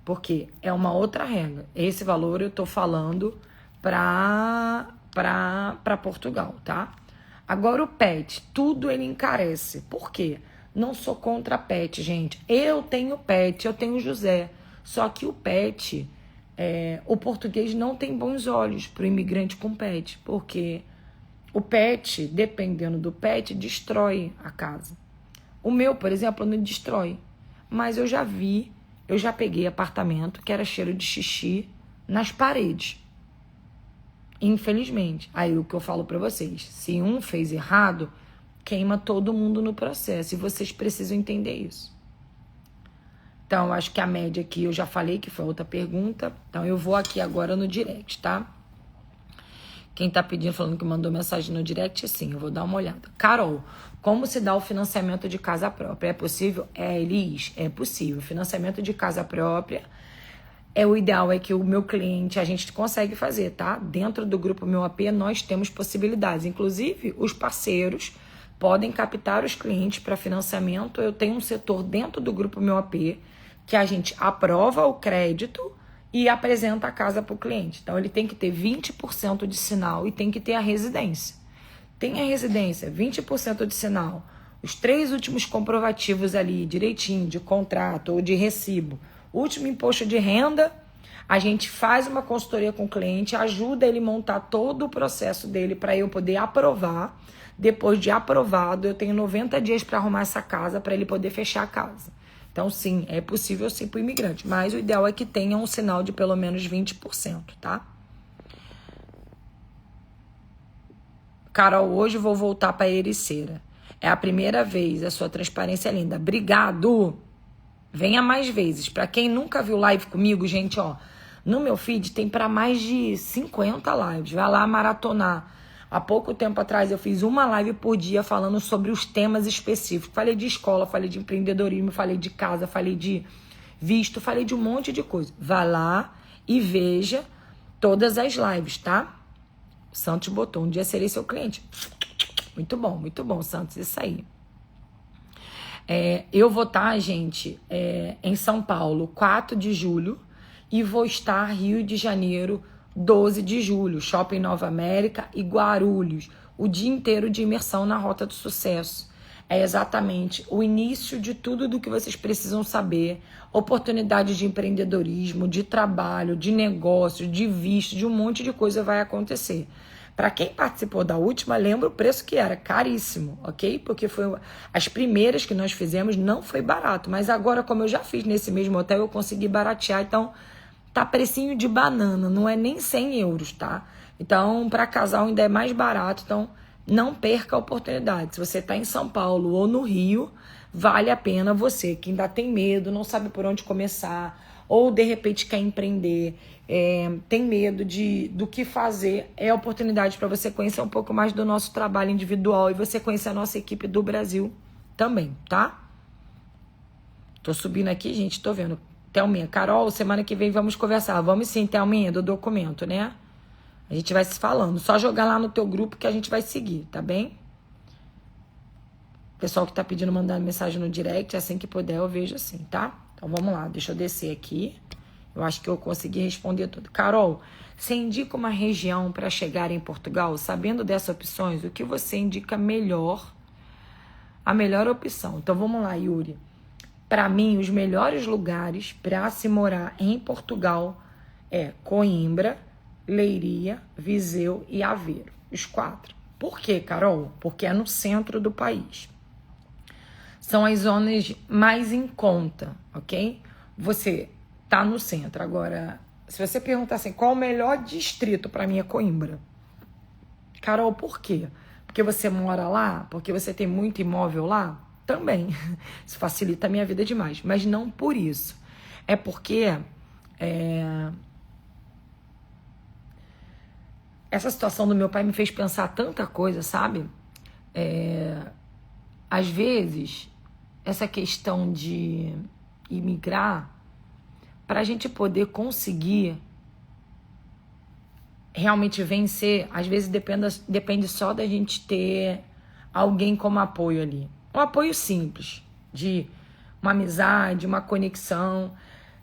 Porque é uma outra regra. Esse valor eu tô falando para Portugal, tá? Agora o pet, tudo ele encarece. Por quê? Não sou contra pet, gente. Eu tenho pet, eu tenho José. Só que o pet, o português não tem bons olhos para o imigrante com pet. Porque o pet, dependendo do pet, destrói a casa. O meu, por exemplo, não destrói. Mas eu já peguei apartamento que era cheiro de xixi nas paredes. Infelizmente. Aí o que eu falo pra vocês, se um fez errado, queima todo mundo no processo. E vocês precisam entender isso. Então, eu acho que a média aqui eu já falei, que foi outra pergunta. Então, eu vou aqui agora no direct, tá? Quem tá pedindo, falando que mandou mensagem no direct, sim, eu vou dar uma olhada. Carol, como se dá o financiamento de casa própria? É possível? Elis, é possível. Financiamento de casa própria, o ideal é que o meu cliente, a gente consegue fazer, tá? Dentro do grupo Meu AP, nós temos possibilidades. Inclusive, os parceiros podem captar os clientes para financiamento. Eu tenho um setor dentro do grupo Meu AP que a gente aprova o crédito e apresenta a casa para o cliente. Então, ele tem que ter 20% de sinal e tem que ter a residência. Tem a residência, 20% de sinal, os 3 últimos comprovativos ali, direitinho, de contrato ou de recibo, último imposto de renda, a gente faz uma consultoria com o cliente, ajuda ele a montar todo o processo dele para eu poder aprovar. Depois de aprovado, eu tenho 90 dias para arrumar essa casa, para ele poder fechar a casa. Então, sim, é possível sim para o imigrante, mas o ideal é que tenha um sinal de pelo menos 20%, tá? Carol, hoje vou voltar para Ericeira. É a primeira vez, a sua transparência é linda. Obrigado! Venha mais vezes. Para quem nunca viu live comigo, gente, ó, no meu feed tem para mais de 50 lives. Vai lá maratonar. Há pouco tempo atrás eu fiz uma live por dia falando sobre os temas específicos. Falei de escola, falei de empreendedorismo, falei de casa, falei de visto, falei de um monte de coisa. Vai lá e veja todas as lives, tá? O Santos botou, um dia serei seu cliente. Muito bom, Santos, isso aí. Eu vou estar, gente, em São Paulo, 4 de julho, e vou estar Rio de Janeiro, 12 de julho, Shopping Nova América e Guarulhos, o dia inteiro de imersão na Rota do Sucesso. É exatamente o início de tudo do que vocês precisam saber, oportunidades de empreendedorismo, de trabalho, de negócio, de visto, de um monte de coisa vai acontecer. Para quem participou da última, lembra o preço que era, caríssimo, ok? Porque foi as primeiras que nós fizemos, não foi barato, mas agora, como eu já fiz nesse mesmo hotel, eu consegui baratear, então tá precinho de banana, não é nem 100 euros, tá? Então, para casal ainda é mais barato, então não perca a oportunidade. Se você tá em São Paulo ou no Rio, vale a pena você que ainda tem medo, não sabe por onde começar, ou de repente quer empreender, tem medo do que fazer, é a oportunidade para você conhecer um pouco mais do nosso trabalho individual e você conhecer a nossa equipe do Brasil também, tá? Tô subindo aqui, gente, tô vendo. Thelminha, Carol, semana que vem vamos conversar. Vamos sim, Thelminha, do documento, né? A gente vai se falando. Só jogar lá no teu grupo que a gente vai seguir, tá bem? Pessoal que tá pedindo, mandando mensagem no direct, assim que puder eu vejo assim, tá? Então vamos lá, deixa eu descer aqui. Eu acho que eu consegui responder tudo. Carol, você indica uma região para chegar em Portugal? Sabendo dessas opções, o que você indica melhor? A melhor opção. Então vamos lá, Yuri. Para mim, os melhores lugares para se morar em Portugal é Coimbra, Leiria, Viseu e Aveiro. Os 4. Por quê, Carol? Porque é no centro do país. São as zonas mais em conta, ok? Você tá no centro. Agora, se você perguntar assim, qual o melhor distrito para mim é Coimbra? Carol, por quê? Porque você mora lá? Porque você tem muito imóvel lá? Também. Isso facilita a minha vida demais. Mas não por isso. É porque essa situação do meu pai me fez pensar tanta coisa, sabe? Às vezes, essa questão de imigrar, para a gente poder conseguir realmente vencer, às vezes depende só da gente ter alguém como apoio ali. Um apoio simples, de uma amizade, uma conexão.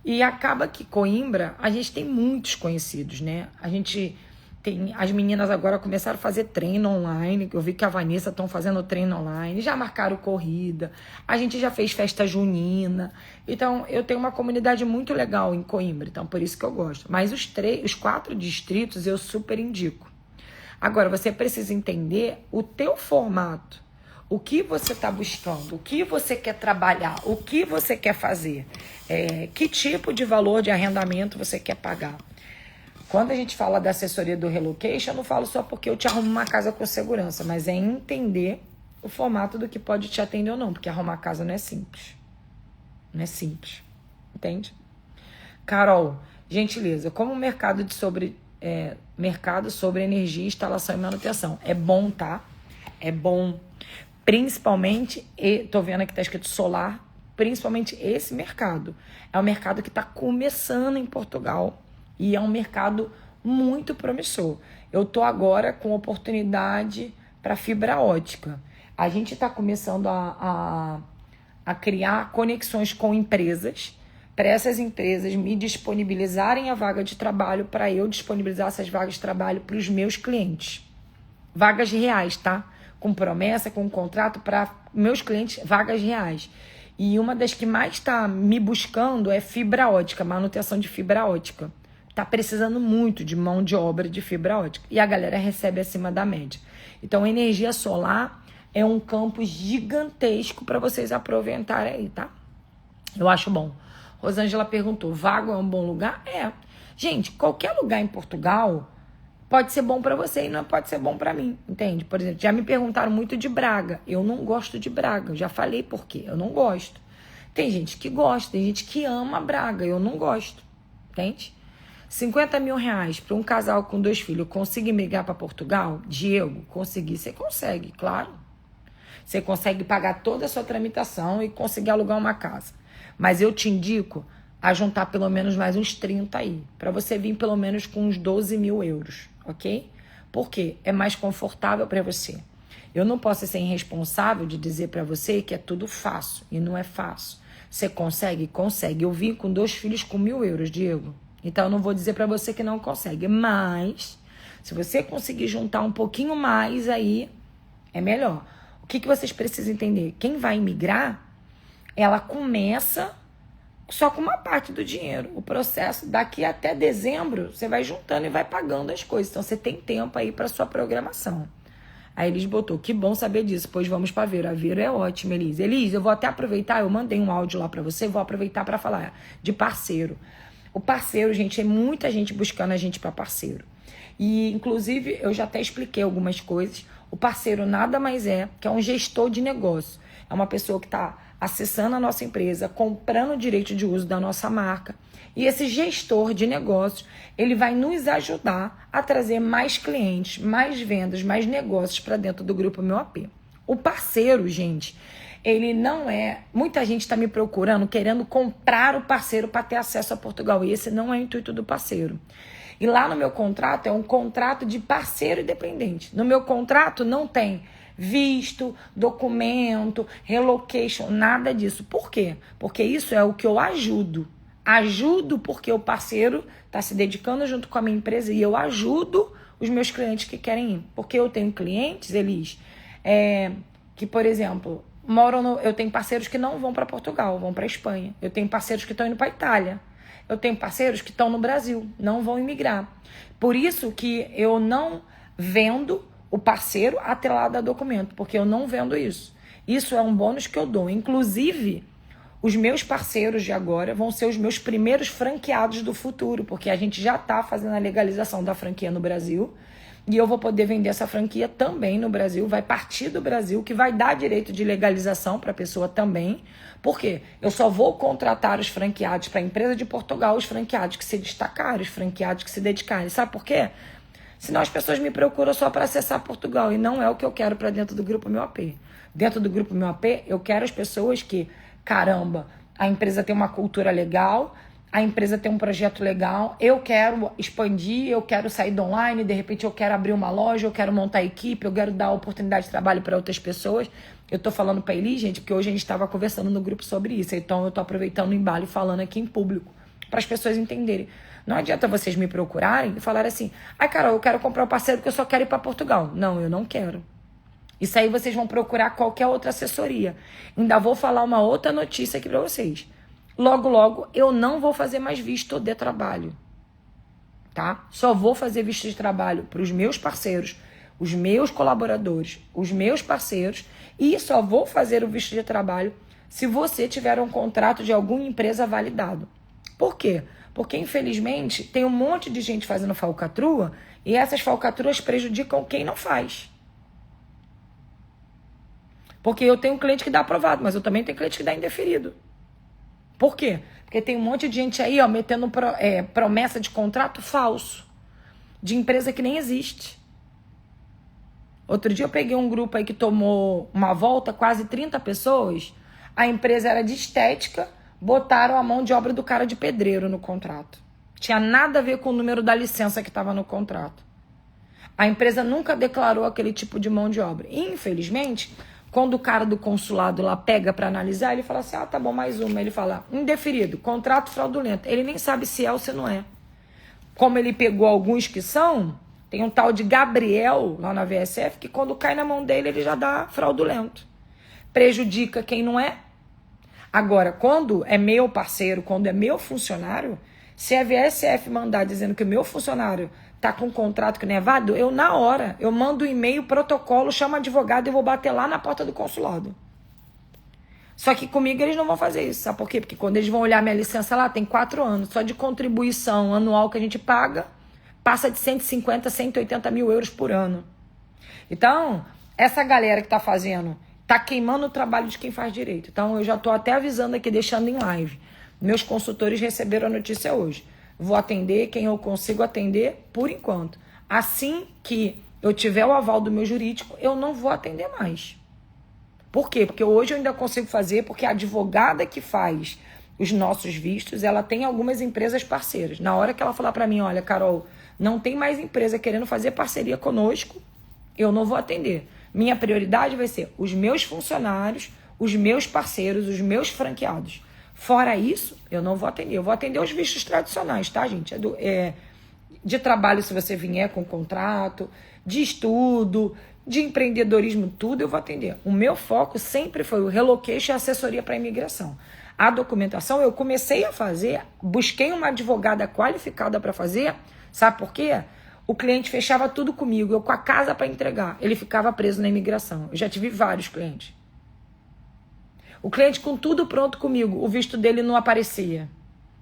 E acaba que Coimbra, a gente tem muitos conhecidos, né? A gente tem... As meninas agora começaram a fazer treino online. Eu vi que a Vanessa estão fazendo treino online. Já marcaram corrida. A gente já fez festa junina. Então, eu tenho uma comunidade muito legal em Coimbra. Então, por isso que eu gosto. Mas os 4 distritos eu super indico. Agora, você precisa entender o teu formato. O que você está buscando, o que você quer trabalhar, o que você quer fazer, que tipo de valor de arrendamento você quer pagar. Quando a gente fala da assessoria do relocation, eu não falo só porque eu te arrumo uma casa com segurança, mas é entender o formato do que pode te atender ou não, porque arrumar casa não é simples. Não é simples, entende? Carol, gentileza, como o mercado sobre energia, instalação e manutenção? É bom, tá? É bom. Principalmente, tô vendo aqui que tá escrito solar, principalmente esse mercado. É um mercado que está começando em Portugal e é um mercado muito promissor. Eu tô agora com oportunidade para fibra ótica. A gente está começando a criar conexões com empresas, para essas empresas me disponibilizarem a vaga de trabalho, para eu disponibilizar essas vagas de trabalho para os meus clientes. Vagas reais, tá? Com promessa, com contrato para meus clientes, vagas reais. E uma das que mais está me buscando é fibra ótica, manutenção de fibra ótica. Está precisando muito de mão de obra de fibra ótica. E a galera recebe acima da média. Então, energia solar é um campo gigantesco para vocês aproveitarem aí, tá? Eu acho bom. Rosângela perguntou, Vago é um bom lugar? É. Gente, qualquer lugar em Portugal pode ser bom para você e não pode ser bom para mim, entende? Por exemplo, já me perguntaram muito de Braga. Eu não gosto de Braga, eu já falei por quê. Eu não gosto. Tem gente que gosta, tem gente que ama Braga, eu não gosto, entende? 50 mil reais para um casal com 2 filhos, eu consigo migrar para Portugal? Diego, conseguir, você consegue, claro. Você consegue pagar toda a sua tramitação e conseguir alugar uma casa. Mas eu te indico a juntar pelo menos mais uns 30 aí, para você vir pelo menos com uns 12 mil euros. Ok? Porque é mais confortável para você. Eu não posso ser irresponsável de dizer para você que é tudo fácil. E não é fácil. Você consegue? Consegue. Eu vim com 2 filhos com 1.000 euros, Diego. Então eu não vou dizer para você que não consegue. Mas, se você conseguir juntar um pouquinho mais aí, é melhor. O que vocês precisam entender? Quem vai imigrar, ela começa só com uma parte do dinheiro. O processo, daqui até dezembro, você vai juntando e vai pagando as coisas. Então, você tem tempo aí para sua programação. Aí Elis botou, que bom saber disso, pois vamos para Vero. A Vero é ótima, Elis. Elis, eu vou até aproveitar, eu mandei um áudio lá para você, vou aproveitar para falar de parceiro. O parceiro, gente, é muita gente buscando a gente para parceiro. E, inclusive, eu já até expliquei algumas coisas. O parceiro nada mais é que é um gestor de negócio. É uma pessoa que está acessando a nossa empresa, comprando o direito de uso da nossa marca. E esse gestor de negócios, ele vai nos ajudar a trazer mais clientes, mais vendas, mais negócios para dentro do Grupo Meu AP. O parceiro, gente, ele não é... Muita gente está me procurando, querendo comprar o parceiro para ter acesso a Portugal. E esse não é o intuito do parceiro. E lá no meu contrato, é um contrato de parceiro independente. No meu contrato não tem visto, documento, relocation, nada disso. Por quê? Porque isso é o que eu ajudo. Ajudo porque o parceiro está se dedicando junto com a minha empresa e eu ajudo os meus clientes que querem ir. Porque eu tenho clientes, Elis, que, por exemplo, eu tenho parceiros que não vão para Portugal, vão para Espanha. Eu tenho parceiros que estão indo para Itália. Eu tenho parceiros que estão no Brasil, não vão imigrar. Por isso que eu não vendo o parceiro atrelado a documento, porque eu não vendo isso. Isso é um bônus que eu dou. Inclusive, os meus parceiros de agora vão ser os meus primeiros franqueados do futuro, porque a gente já está fazendo a legalização da franquia no Brasil e eu vou poder vender essa franquia também no Brasil, vai partir do Brasil, que vai dar direito de legalização para a pessoa também. Por quê? Eu só vou contratar os franqueados para a empresa de Portugal, os franqueados que se destacarem, os franqueados que se dedicarem. Sabe por quê? Senão as pessoas me procuram só para acessar Portugal e não é o que eu quero para dentro do Grupo Meu AP. Dentro do Grupo Meu AP, eu quero as pessoas que, caramba, a empresa tem uma cultura legal, a empresa tem um projeto legal, eu quero expandir, eu quero sair do online, de repente eu quero abrir uma loja, eu quero montar equipe, eu quero dar oportunidade de trabalho para outras pessoas. Eu tô falando para ele, gente, porque hoje a gente estava conversando no grupo sobre isso, então eu tô aproveitando o embalo e falando aqui em público, para as pessoas entenderem. Não adianta vocês me procurarem e falarem assim, Carol, eu quero comprar um parceiro porque eu só quero ir para Portugal. Não, eu não quero. Isso aí vocês vão procurar qualquer outra assessoria. Ainda vou falar uma outra notícia aqui para vocês. Logo, logo, eu não vou fazer mais visto de trabalho, tá? Só vou fazer visto de trabalho para os meus parceiros, os meus colaboradores, os meus parceiros, e só vou fazer o visto de trabalho se você tiver um contrato de alguma empresa validado. Por quê? Porque, infelizmente, tem um monte de gente fazendo falcatrua e essas falcatruas prejudicam quem não faz. Porque eu tenho um cliente que dá aprovado, mas eu também tenho cliente que dá indeferido. Por quê? Porque tem um monte de gente aí, ó, metendo promessa de contrato falso, de empresa que nem existe. Outro dia eu peguei um grupo aí que tomou uma volta, quase 30 pessoas, a empresa era de estética, botaram a mão de obra do cara de pedreiro no contrato. Tinha nada a ver com o número da licença que estava no contrato. A empresa nunca declarou aquele tipo de mão de obra. E, infelizmente, quando o cara do consulado lá pega para analisar, ele fala assim, tá bom, mais uma. Ele fala, indeferido, contrato fraudulento. Ele nem sabe se é ou se não é. Como ele pegou alguns que são, tem um tal de Gabriel lá na VSF, que quando cai na mão dele, ele já dá fraudulento. Prejudica quem não é. Agora, quando é meu parceiro, quando é meu funcionário, se a VSF mandar dizendo que o meu funcionário tá com um contrato que não é válido, eu na hora, eu mando um e-mail, protocolo, chamo advogado e vou bater lá na porta do consulado. Só que comigo eles não vão fazer isso, sabe por quê? Porque quando eles vão olhar minha licença lá, tem 4 anos, só de contribuição anual que a gente paga, passa de 150, 180 mil euros por ano. Então, essa galera que tá fazendo, tá queimando o trabalho de quem faz direito. Então, eu já tô até avisando aqui, deixando em live. Meus consultores receberam a notícia hoje. Vou atender quem eu consigo atender por enquanto. Assim que eu tiver o aval do meu jurídico, eu não vou atender mais. Por quê? Porque hoje eu ainda consigo fazer, porque a advogada que faz os nossos vistos, ela tem algumas empresas parceiras. Na hora que ela falar para mim, olha, Carol, não tem mais empresa querendo fazer parceria conosco, eu não vou atender. Minha prioridade vai ser os meus funcionários, os meus parceiros, os meus franqueados. Fora isso, eu não vou atender. Eu vou atender os vistos tradicionais, tá, gente? De trabalho, se você vier com contrato, de estudo, de empreendedorismo, tudo eu vou atender. O meu foco sempre foi o relocation e assessoria para imigração. A documentação eu comecei a fazer, busquei uma advogada qualificada para fazer. Sabe por quê? O cliente fechava tudo comigo, eu com a casa para entregar. Ele ficava preso na imigração. Eu já tive vários clientes. O cliente com tudo pronto comigo, o visto dele não aparecia.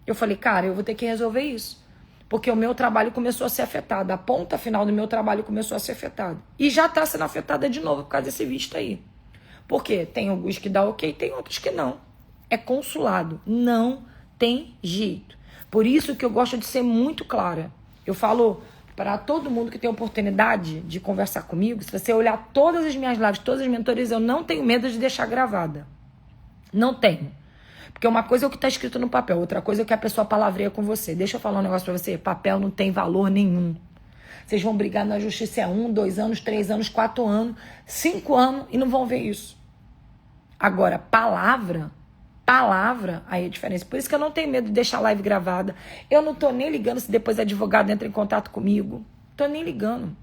Eu falei, cara, eu vou ter que resolver isso. Porque o meu trabalho começou a ser afetado. A ponta final do meu trabalho começou a ser afetada. E já está sendo afetada de novo por causa desse visto aí. Por quê? Tem alguns que dá ok, tem outros que não. É consulado. Não tem jeito. Por isso que eu gosto de ser muito clara. Eu falo para todo mundo que tem oportunidade de conversar comigo, se você olhar todas as minhas lives, todas as mentorias, eu não tenho medo de deixar gravada. Não tenho. Porque uma coisa é o que está escrito no papel, outra coisa é o que a pessoa palavreia com você. Deixa eu falar um negócio para você, papel não tem valor nenhum. Vocês vão brigar na justiça 1, 2 anos, 3 anos, 4 anos, 5 anos e não vão ver isso. Agora, palavra, aí é a diferença. Por isso que eu não tenho medo de deixar a live gravada. Eu não tô nem ligando se depois o advogado entra em contato comigo. Tô nem ligando,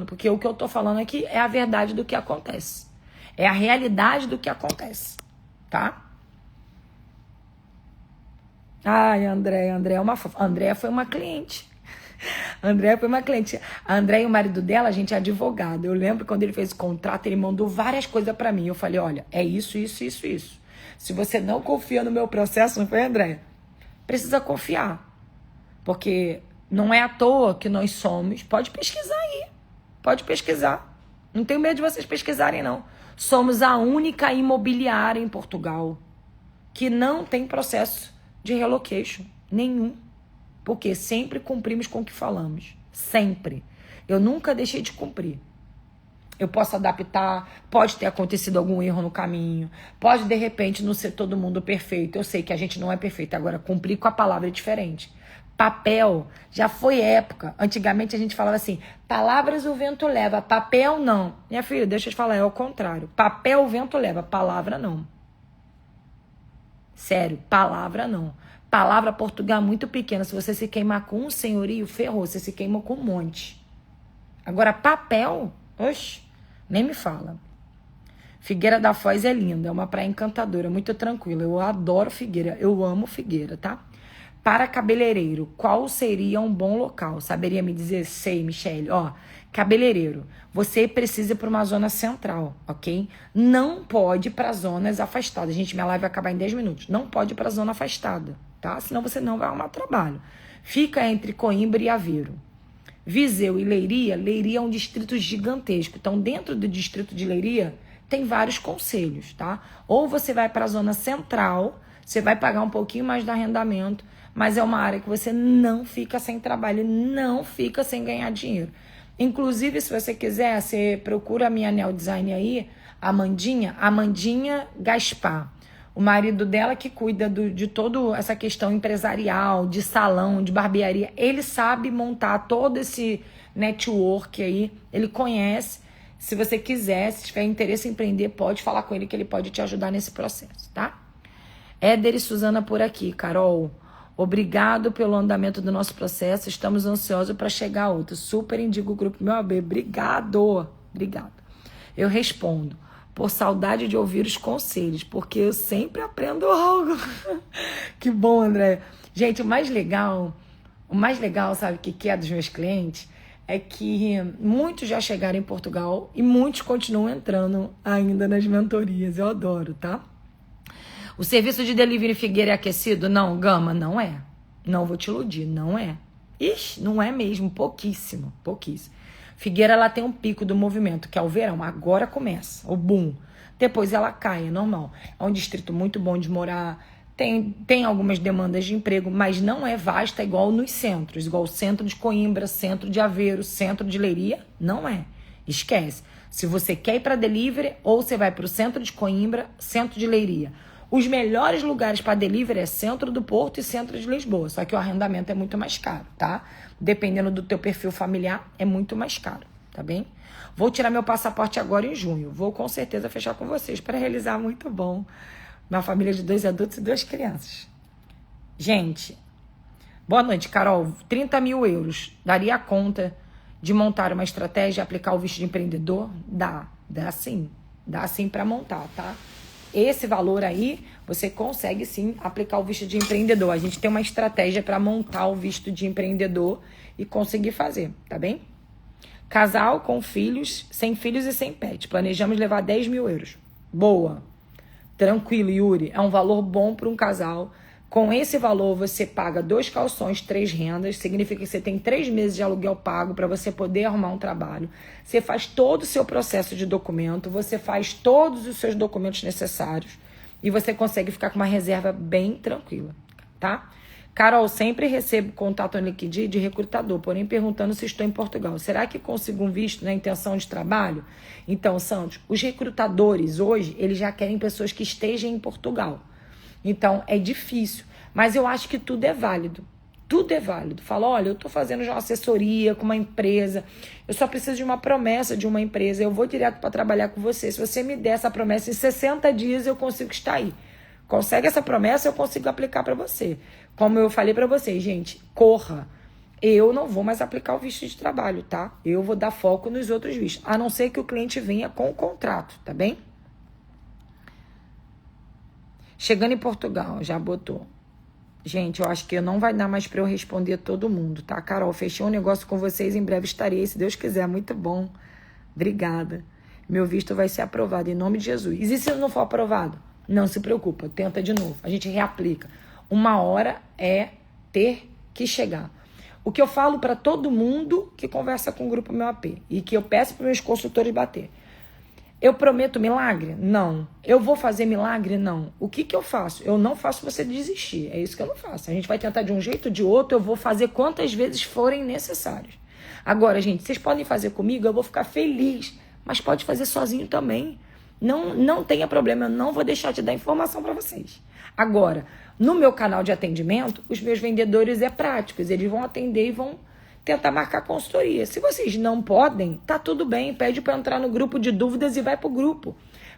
porque o que eu tô falando aqui é a verdade do que acontece. É a realidade do que acontece, tá? Ai, Andréia foi uma cliente. A Andréia e o marido dela, a gente é advogado. Eu lembro quando ele fez o contrato, ele mandou várias coisas pra mim. Eu falei, olha, é isso. Se você não confia no meu processo, não foi, Andréia? Precisa confiar. Porque não é à toa que nós somos. Pode pesquisar aí. Não tenho medo de vocês pesquisarem, não. Somos a única imobiliária em Portugal que não tem processo de relocation nenhum. Porque sempre cumprimos com o que falamos. Sempre. Eu nunca deixei de cumprir. eu posso adaptar, pode ter acontecido algum erro no caminho, pode de repente não ser todo mundo perfeito. Eu sei que a gente não é perfeito, agora cumprir com a palavra é diferente. Papel, já foi época. Antigamente a gente falava assim, palavras o vento leva, papel não. Minha filha, deixa eu te falar, é o contrário. Papel o vento leva, palavra não. Sério, palavra não. Palavra Portugal é muito pequena. Se você se queimar com um senhorio, ferrou. Você se queima com um monte. Agora, papel, oxe, nem me fala. Figueira da Foz é linda, é uma praia encantadora, muito tranquila. Eu adoro Figueira, eu amo Figueira, tá? Para cabeleireiro, qual seria um bom local? Saberia me dizer? Sei, Michele. Ó, cabeleireiro, você precisa ir para uma zona central, ok? Não pode ir para zonas afastadas. Gente, minha live vai acabar em 10 minutos. Não pode ir para zona afastada, tá? Senão você não vai arrumar trabalho. Fica entre Coimbra e Aveiro. Viseu e Leiria, Leiria é um distrito gigantesco. Então, dentro do distrito de Leiria, tem vários conselhos, tá? Ou você vai para a zona central, você vai pagar um pouquinho mais de arrendamento, mas é uma área que você não fica sem trabalho, não fica sem ganhar dinheiro. Inclusive, se você quiser, você procura a minha Neo Design aí, Amandinha Gaspar. O marido dela que cuida de toda essa questão empresarial, de salão, de barbearia. Ele sabe montar todo esse network aí, ele conhece. Se você quiser, se tiver interesse em empreender, pode falar com ele que ele pode te ajudar nesse processo, tá? Éder e Suzana por aqui. Carol, obrigado pelo andamento do nosso processo. Estamos ansiosos para chegar a outro. Super indico o grupo Meu AB. Obrigado. Eu respondo. Por saudade de ouvir os conselhos, porque eu sempre aprendo algo. Que bom, André. Gente, o mais legal, sabe, que é dos meus clientes, é que muitos já chegaram em Portugal e muitos continuam entrando ainda nas mentorias. Eu adoro, tá? O serviço de delivery Figueira é aquecido? Não, Gama, não é. Não vou te iludir, não é. Ixi, não é mesmo, pouquíssimo. Figueira, ela tem um pico do movimento, que é o verão. Agora começa, o boom. Depois ela cai, é normal. É um distrito muito bom de morar. Tem algumas demandas de emprego, mas não é vasta igual nos centros. Igual o centro de Coimbra, centro de Aveiro, centro de Leiria. Não é. Esquece. Se você quer ir para delivery, ou você vai para o centro de Coimbra, centro de Leiria. Os melhores lugares para delivery é centro do Porto e centro de Lisboa. Só que o arrendamento é muito mais caro, tá? Dependendo do teu perfil familiar, é muito mais caro, tá bem? Vou tirar meu passaporte agora em junho. Vou com certeza fechar com vocês para realizar muito bom. Uma família de 2 adultos e 2 crianças. Gente, boa noite, Carol. 30 mil euros. Daria conta de montar uma estratégia e aplicar o visto de empreendedor? Dá sim. Dá sim para montar, tá? Esse valor aí, você consegue sim aplicar o visto de empreendedor. A gente tem uma estratégia para montar o visto de empreendedor e conseguir fazer, tá bem? Casal com filhos, sem filhos e sem pet. Planejamos levar 10 mil euros. Boa. Tranquilo, Yuri. É um valor bom para um casal. Com esse valor, você paga 2 calções, 3 rendas. Significa que você tem 3 meses de aluguel pago para você poder arrumar um trabalho. Você faz todo o seu processo de documento. Você faz todos os seus documentos necessários. E você consegue ficar com uma reserva bem tranquila, tá? Carol, sempre recebo contato no LinkedIn de recrutador, porém perguntando se estou em Portugal. Será que consigo um visto na intenção de trabalho? Então, Santos, os recrutadores hoje, eles já querem pessoas que estejam em Portugal. Então, é difícil. Mas eu acho que tudo é válido. Tudo é válido. Fala, olha, eu estou fazendo já uma assessoria com uma empresa, eu só preciso de uma promessa de uma empresa, eu vou direto para trabalhar com você. Se você me der essa promessa em 60 dias, eu consigo estar aí. Consegue essa promessa, eu consigo aplicar para você. Como eu falei para vocês, gente, corra. Eu não vou mais aplicar o visto de trabalho, tá? Eu vou dar foco nos outros vistos. A não ser que o cliente venha com o contrato, tá bem? Chegando em Portugal, já botou. Gente, eu acho que não vai dar mais para eu responder todo mundo, tá? Carol, fechei um negócio com vocês, em breve estarei, se Deus quiser. Muito bom. Obrigada. Meu visto vai ser aprovado, em nome de Jesus. E se não for aprovado? Não se preocupa, tenta de novo. A gente reaplica. Uma hora é ter que chegar. O que eu falo para todo mundo que conversa com o Grupo Meu AP e que eu peço para meus consultores bater. Eu prometo milagre? Não. Eu vou fazer milagre? Não. O que eu faço? Eu não faço você desistir. É isso que eu não faço. A gente vai tentar de um jeito ou de outro, eu vou fazer quantas vezes forem necessárias. Agora, gente, vocês podem fazer comigo, eu vou ficar feliz mas pode fazer sozinho também. Não tenha problema, eu não vou deixar de dar informação para vocês. Agora, no meu canal de atendimento, os meus vendedores práticos, eles vão atender e vão tentar marcar consultoria. Se vocês não podem, tá tudo bem, pede para entrar no grupo de dúvidas e vai pro grupo.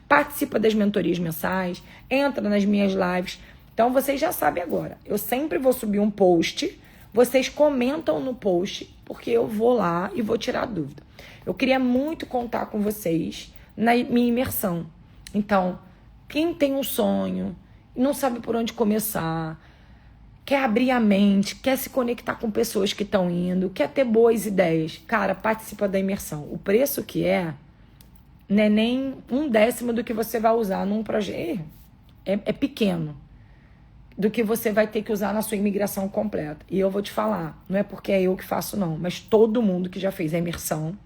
Participa das mentorias mensais, entra nas minhas lives. Então, vocês já sabem agora. Eu sempre vou subir um post, vocês comentam no post, porque eu vou lá e vou tirar a dúvida. Eu queria muito contar com vocês na minha imersão. Então, quem tem um sonho, não sabe por onde começar, quer abrir a mente, quer se conectar com pessoas que estão indo, quer ter boas ideias, cara, participa da imersão. O preço que não é nem 1/10 do que você vai usar num projeto. É pequeno do que você vai ter que usar na sua imigração completa. E eu vou te falar, não é porque é eu que faço não, mas todo mundo que já fez a imersão,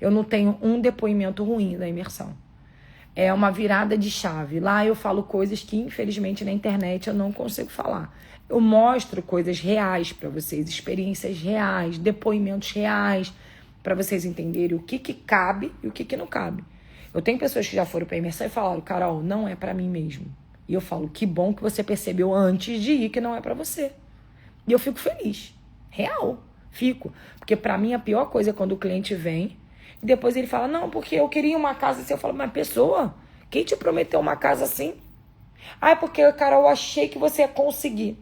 eu não tenho um depoimento ruim da imersão. É uma virada de chave. Lá eu falo coisas que, infelizmente, na internet eu não consigo falar. Eu mostro coisas reais para vocês, experiências reais, depoimentos reais, para vocês entenderem o que cabe e o que não cabe. Eu tenho pessoas que já foram para a imersão e falaram, Carol, não é para mim mesmo. E eu falo, que bom que você percebeu antes de ir que não é para você. E eu fico feliz. Real. Fico. Porque para mim a pior coisa é quando o cliente vem e depois ele fala, não, porque eu queria uma casa assim. Eu falo, mas pessoa, quem te prometeu uma casa assim? Ah, é porque, Carol, eu achei que você ia conseguir.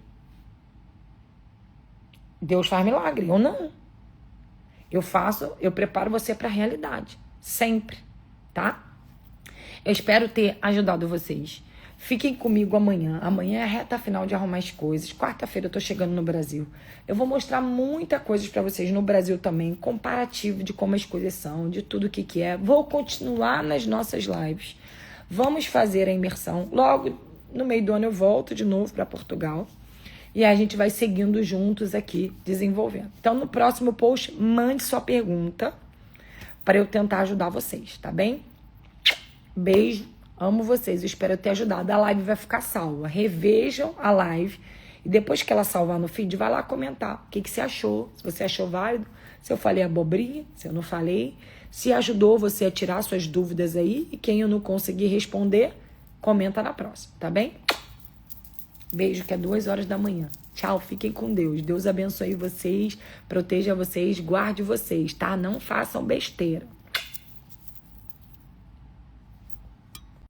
Deus faz milagre, eu não. Eu preparo você para a realidade. Sempre, tá? Eu espero ter ajudado vocês. Fiquem comigo amanhã. Amanhã é a reta final de arrumar as coisas. Quarta-feira eu tô chegando no Brasil. Eu vou mostrar muita coisa para vocês no Brasil também. Comparativo de como as coisas são, de tudo o que é. Vou continuar nas nossas lives. Vamos fazer a imersão. Logo no meio do ano eu volto de novo para Portugal. E a gente vai seguindo juntos aqui, desenvolvendo. Então, no próximo post, mande sua pergunta para eu tentar ajudar vocês, tá bem? Beijo. Amo vocês, eu espero ter ajudado. A live vai ficar salva. Revejam a live. E depois que ela salvar no feed, vai lá comentar o que você achou. Se você achou válido, se eu falei abobrinha, se eu não falei. Se ajudou você a tirar suas dúvidas aí. E quem eu não conseguir responder, comenta na próxima, tá bem? Beijo, que é 2h da manhã. Tchau, fiquem com Deus. Deus abençoe vocês, proteja vocês, guarde vocês, tá? Não façam besteira.